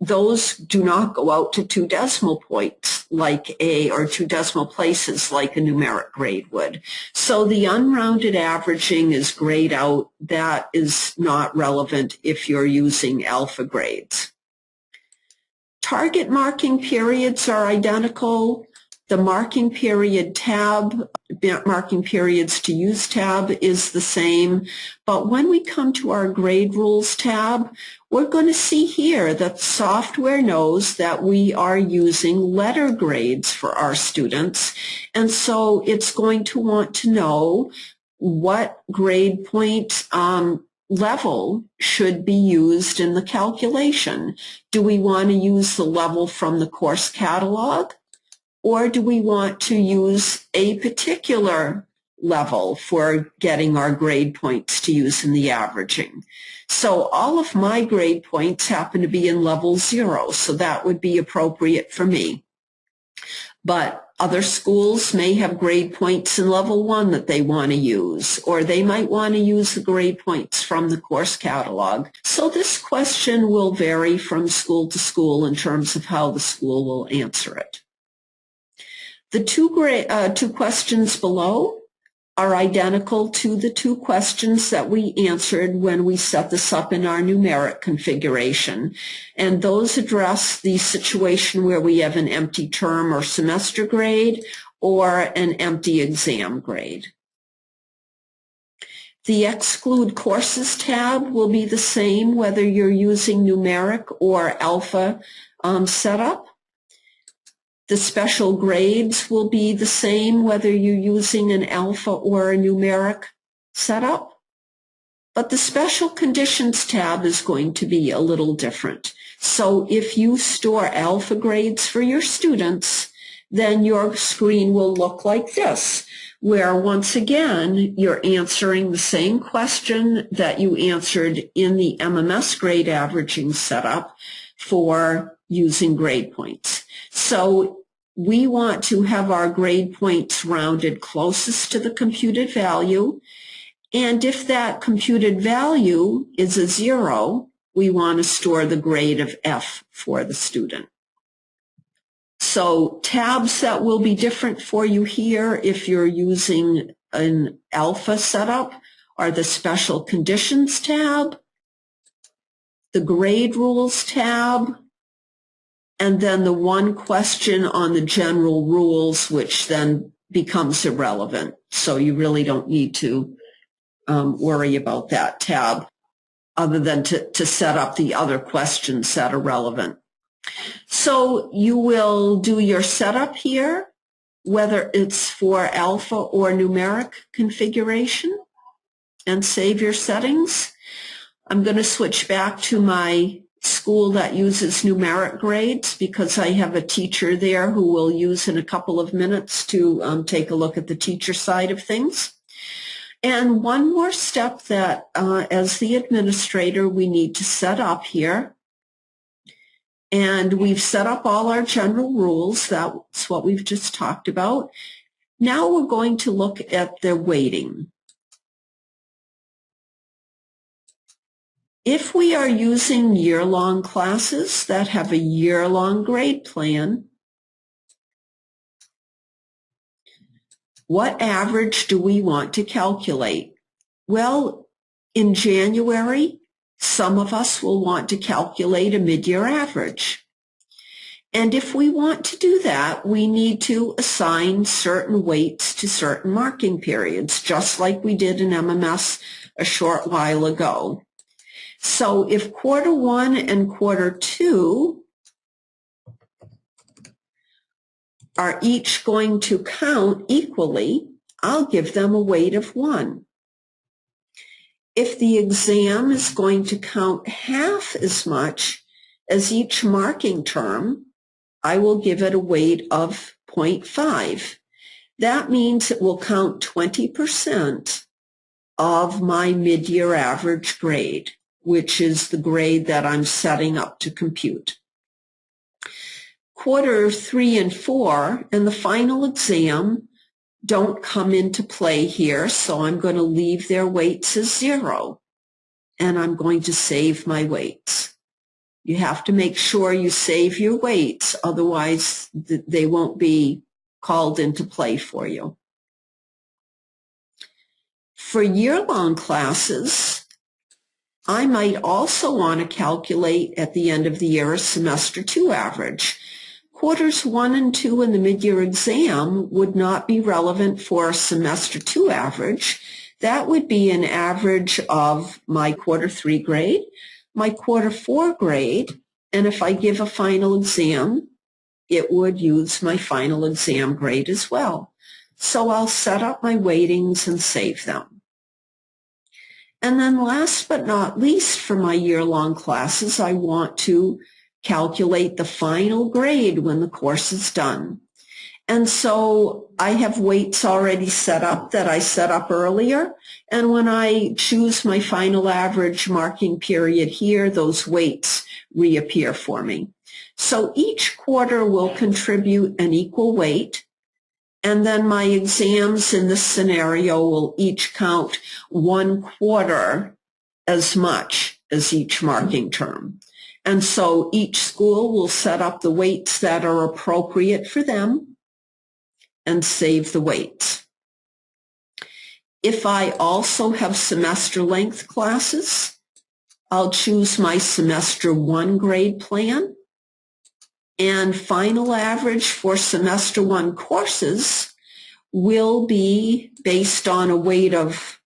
Speaker 1: those do not go out to 2 decimal points like or 2 decimal places like a numeric grade would. So the unrounded averaging is grayed out. That is not relevant if you're using alpha grades. Target marking periods are identical. The marking period tab, marking periods to use tab is the same. But when we come to our grade rules tab, we're going to see here that software knows that we are using letter grades for our students. And so it's going to want to know what grade point level should be used in the calculation. Do we want to use the level from the course catalog, or do we want to use a particular level for getting our grade points to use in the averaging? So all of my grade points happen to be in level 0, so that would be appropriate for me. But other schools may have grade points in level 1 that they want to use, or they might want to use the grade points from the course catalog. So this question will vary from school to school in terms of how the school will answer it. The two questions below are identical to the 2 questions that we answered when we set this up in our numeric configuration. And those address the situation where we have an empty term or semester grade or an empty exam grade. The exclude courses tab will be the same whether you're using numeric or alpha setup. The special grades will be the same whether you're using an alpha or a numeric setup. But the special conditions tab is going to be a little different. So if you store alpha grades for your students, then your screen will look like this, where once again, you're answering the same question that you answered in the MMS grade averaging setup for using grade points. So we want to have our grade points rounded closest to the computed value. And if that computed value is a 0, we want to store the grade of F for the student. So tabs that will be different for you here if you're using an alpha setup are the special conditions tab, the grade rules tab, and then the one question on the general rules, which then becomes irrelevant. So you really don't need to worry about that tab other than to set up the other questions that are relevant. So you will do your setup here, whether it's for alpha or numeric configuration, and save your settings. I'm going to switch back to my school that uses numeric grades because I have a teacher there who will use in a couple of minutes to take a look at the teacher side of things. And one more step that as the administrator we need to set up here. And we've set up all our general rules. That's what we've just talked about. Now we're going to look at the weighting. If we are using year-long classes that have a year-long grade plan, what average do we want to calculate? Well, in January, some of us will want to calculate a mid-year average. And if we want to do that, we need to assign certain weights to certain marking periods, just like we did in MMS a short while ago. So if quarter one and quarter two are each going to count equally, I'll give them a weight of 1. If the exam is going to count half as much as each marking term, I will give it a weight of 0.5. That means it will count 20% of my mid-year average grade, which is the grade that I'm setting up to compute. Quarter 3 and 4 and the final exam don't come into play here, so I'm going to leave their weights as 0, and I'm going to save my weights. You have to make sure you save your weights, otherwise they won't be called into play for you. For year-long classes, I might also want to calculate at the end of the year a semester 2 average. Quarters 1 and 2 in the mid-year exam would not be relevant for a semester 2 average. That would be an average of my quarter 3 grade, my quarter 4 grade, and if I give a final exam, it would use my final exam grade as well. So I'll set up my weightings and save them. And then last but not least, for my year-long classes, I want to calculate the final grade when the course is done. And so I have weights already set up that I set up earlier. And when I choose my final average marking period here, those weights reappear for me. So each quarter will contribute an equal weight. And then my exams in this scenario will each count 1/4 as much as each marking term. And so each school will set up the weights that are appropriate for them and save the weights. If I also have semester length classes, I'll choose my semester 1 grade plan, and final average for semester 1 courses will be based on a weight of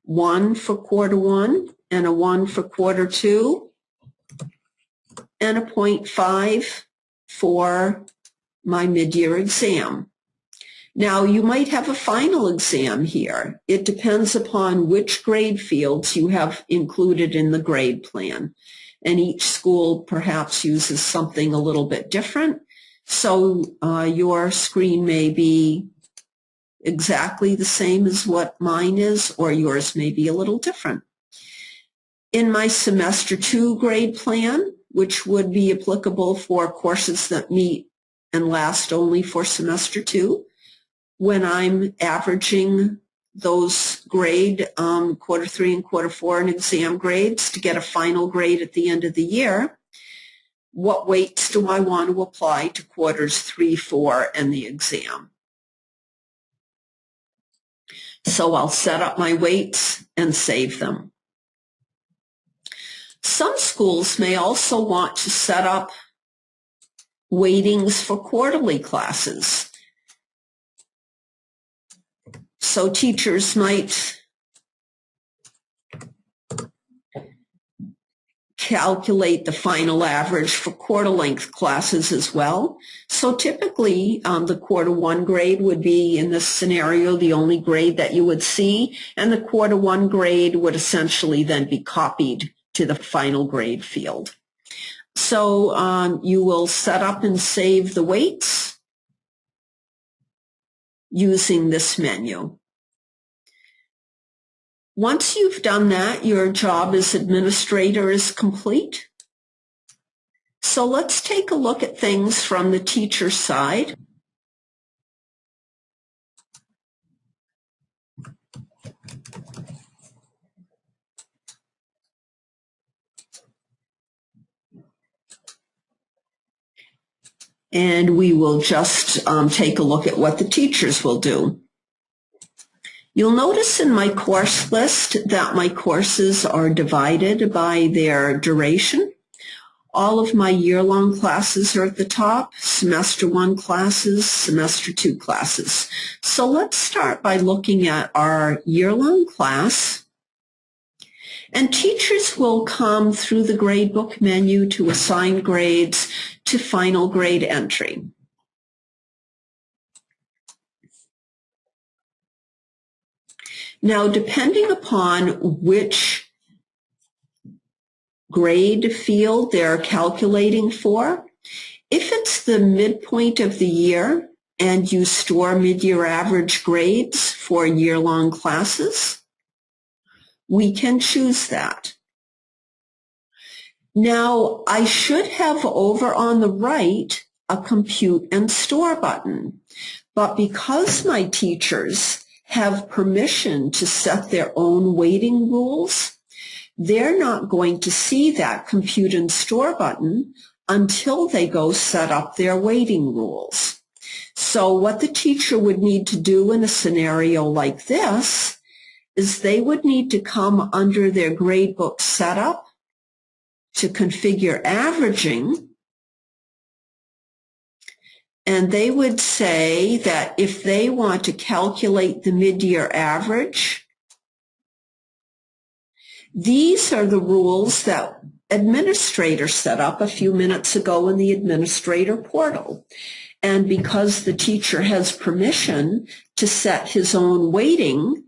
Speaker 1: 1 for quarter 1 and a 1 for quarter 2 and a 0.5 for my mid-year exam. Now, you might have a final exam here. It depends upon which grade fields you have included in the grade plan. And each school perhaps uses something a little bit different. So your screen may be exactly the same as what mine is, or yours may be a little different. In my semester 2 grade plan, which would be applicable for courses that meet and last only for semester 2, when I'm averaging those grade quarter 3 and quarter 4 and exam grades to get a final grade at the end of the year, what weights do I want to apply to quarters 3, 4, and the exam? So I'll set up my weights and save them. Some schools may also want to set up weightings for quarterly classes. So teachers might calculate the final average for quarter length classes as well. So typically the quarter 1 grade would be, in this scenario, the only grade that you would see, and the quarter 1 grade would essentially then be copied to the final grade field. So you will set up and save the weights using this menu. Once you've done that, your job as administrator is complete. So let's take a look at things from the teacher side. And we will just take a look at what the teachers will do. You'll notice in my course list that my courses are divided by their duration. All of my year-long classes are at the top, semester 1 classes, semester 2 classes. So let's start by looking at our year-long class. And teachers will come through the gradebook menu to assign grades to final grade entry. Now, depending upon which grade field they're calculating for, if it's the midpoint of the year and you store mid-year average grades for year-long classes, we can choose that. Now, I should have over on the right a compute and store button, but because my teachers have permission to set their own weighting rules, they're not going to see that compute and store button until they go set up their weighting rules. So what the teacher would need to do in a scenario like this is they would need to come under their gradebook setup to configure averaging, and they would say that if they want to calculate the mid-year average, these are the rules that administrator set up a few minutes ago in the administrator portal. And because the teacher has permission to set his own weighting,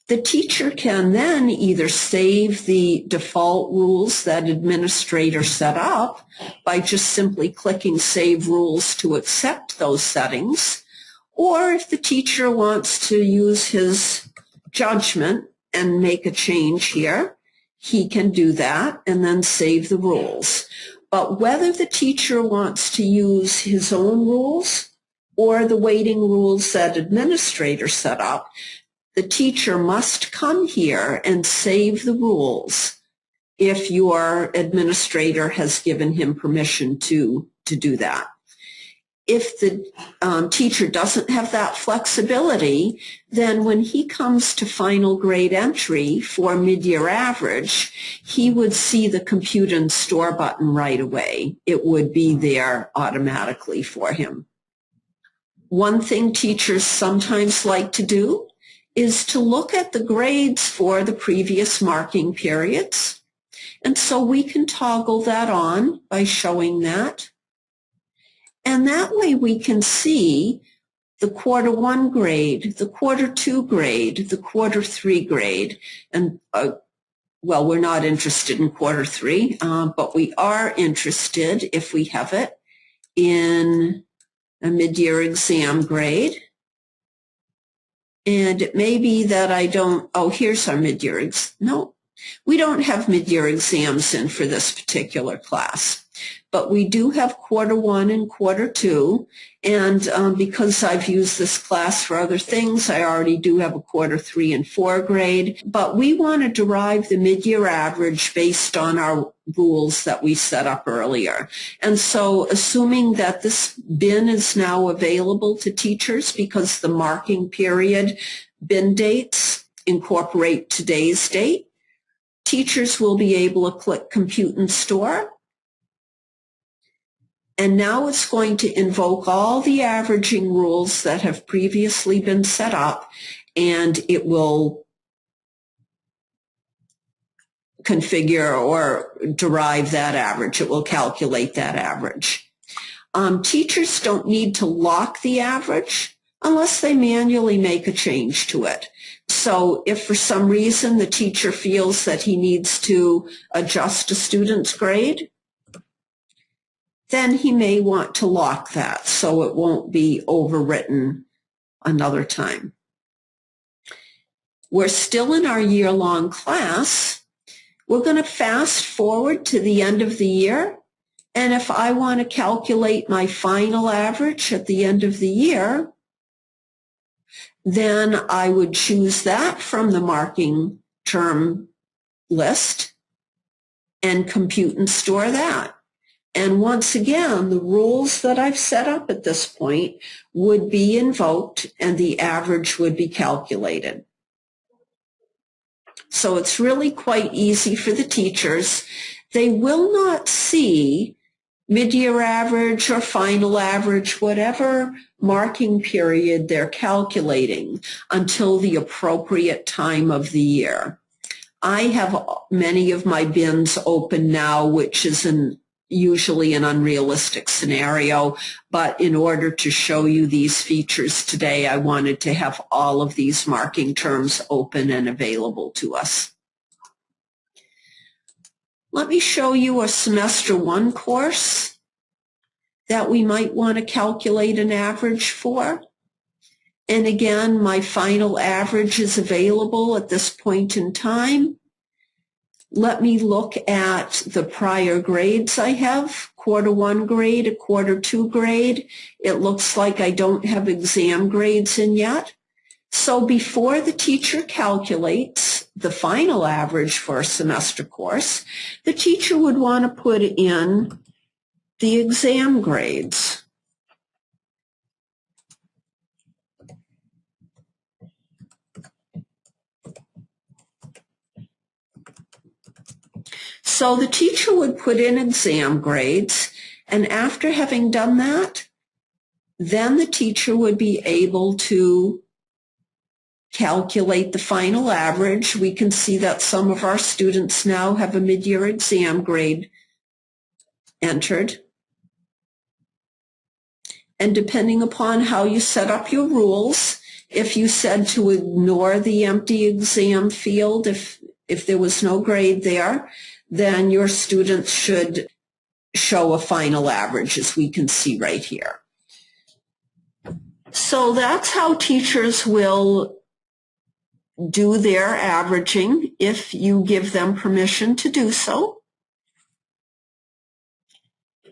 Speaker 1: the teacher can then either save the default rules that administrator set up by just simply clicking Save Rules to accept those settings, or if the teacher wants to use his judgment and make a change here, he can do that and then save the rules. But whether the teacher wants to use his own rules or the weighting rules that administrator set up, the teacher must come here and save the rules if your administrator has given him permission to do that. If the teacher doesn't have that flexibility, then when he comes to final grade entry for mid-year average, he would see the compute and store button right away. It would be there automatically for him. One thing teachers sometimes like to do is to look at the grades for the previous marking periods. And so we can toggle that on by showing that. And that way we can see the quarter 1 grade, the quarter 2 grade, the quarter 3 grade. And, well, we're not interested in quarter 3, but we are interested, if we have it, in a mid-year exam grade. And it may be that I don't, oh, here's our mid-year, no, we don't have mid-year exams in for this particular class. But we do have quarter 1 and quarter 2, and because I've used this class for other things, I already do have a quarter 3 and 4 grade, but we want to derive the mid-year average based on our rules that we set up earlier. And so assuming that this bin is now available to teachers because the marking period bin dates incorporate today's date, teachers will be able to click Compute and Store. And now it's going to invoke all the averaging rules that have previously been set up, and it will configure or derive that average. It will calculate that average. Teachers don't need to lock the average unless they manually make a change to it. So if for some reason the teacher feels that he needs to adjust a student's grade, then he may want to lock that so it won't be overwritten another time. we're still in our year-long class. We're going to fast forward to the end of the year. And if I want to calculate my final average at the end of the year, then I would choose that from the marking term list and compute and store that. And once again, the rules that I've set up at this point would be invoked and the average would be calculated. So it's really quite easy for the teachers. They will not see mid-year average or final average, whatever marking period they're calculating, until the appropriate time of the year. I have many of my bins open now, which is usually an unrealistic scenario, but in order to show you these features today, I wanted to have all of these marking terms open and available to us. Let me show you a semester 1 course that we might want to calculate an average for. And again, my final average is available at this point in time. Let me look at the prior grades I have, quarter 1 grade, a quarter 2 grade. It looks like I don't have exam grades in yet. So before the teacher calculates the final average for a semester course, the teacher would want to put in the exam grades. So the teacher would put in exam grades, and after having done that, then the teacher would be able to calculate the final average. We can see that some of our students now have a mid-year exam grade entered. And depending upon how you set up your rules, if you said to ignore the empty exam field, if there was no grade there, then your students should show a final average, as we can see right here. So that's how teachers will do their averaging if you give them permission to do so.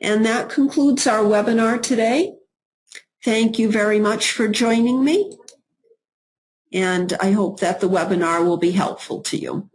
Speaker 1: And that concludes our webinar today. Thank you very much for joining me, and I hope that the webinar will be helpful to you.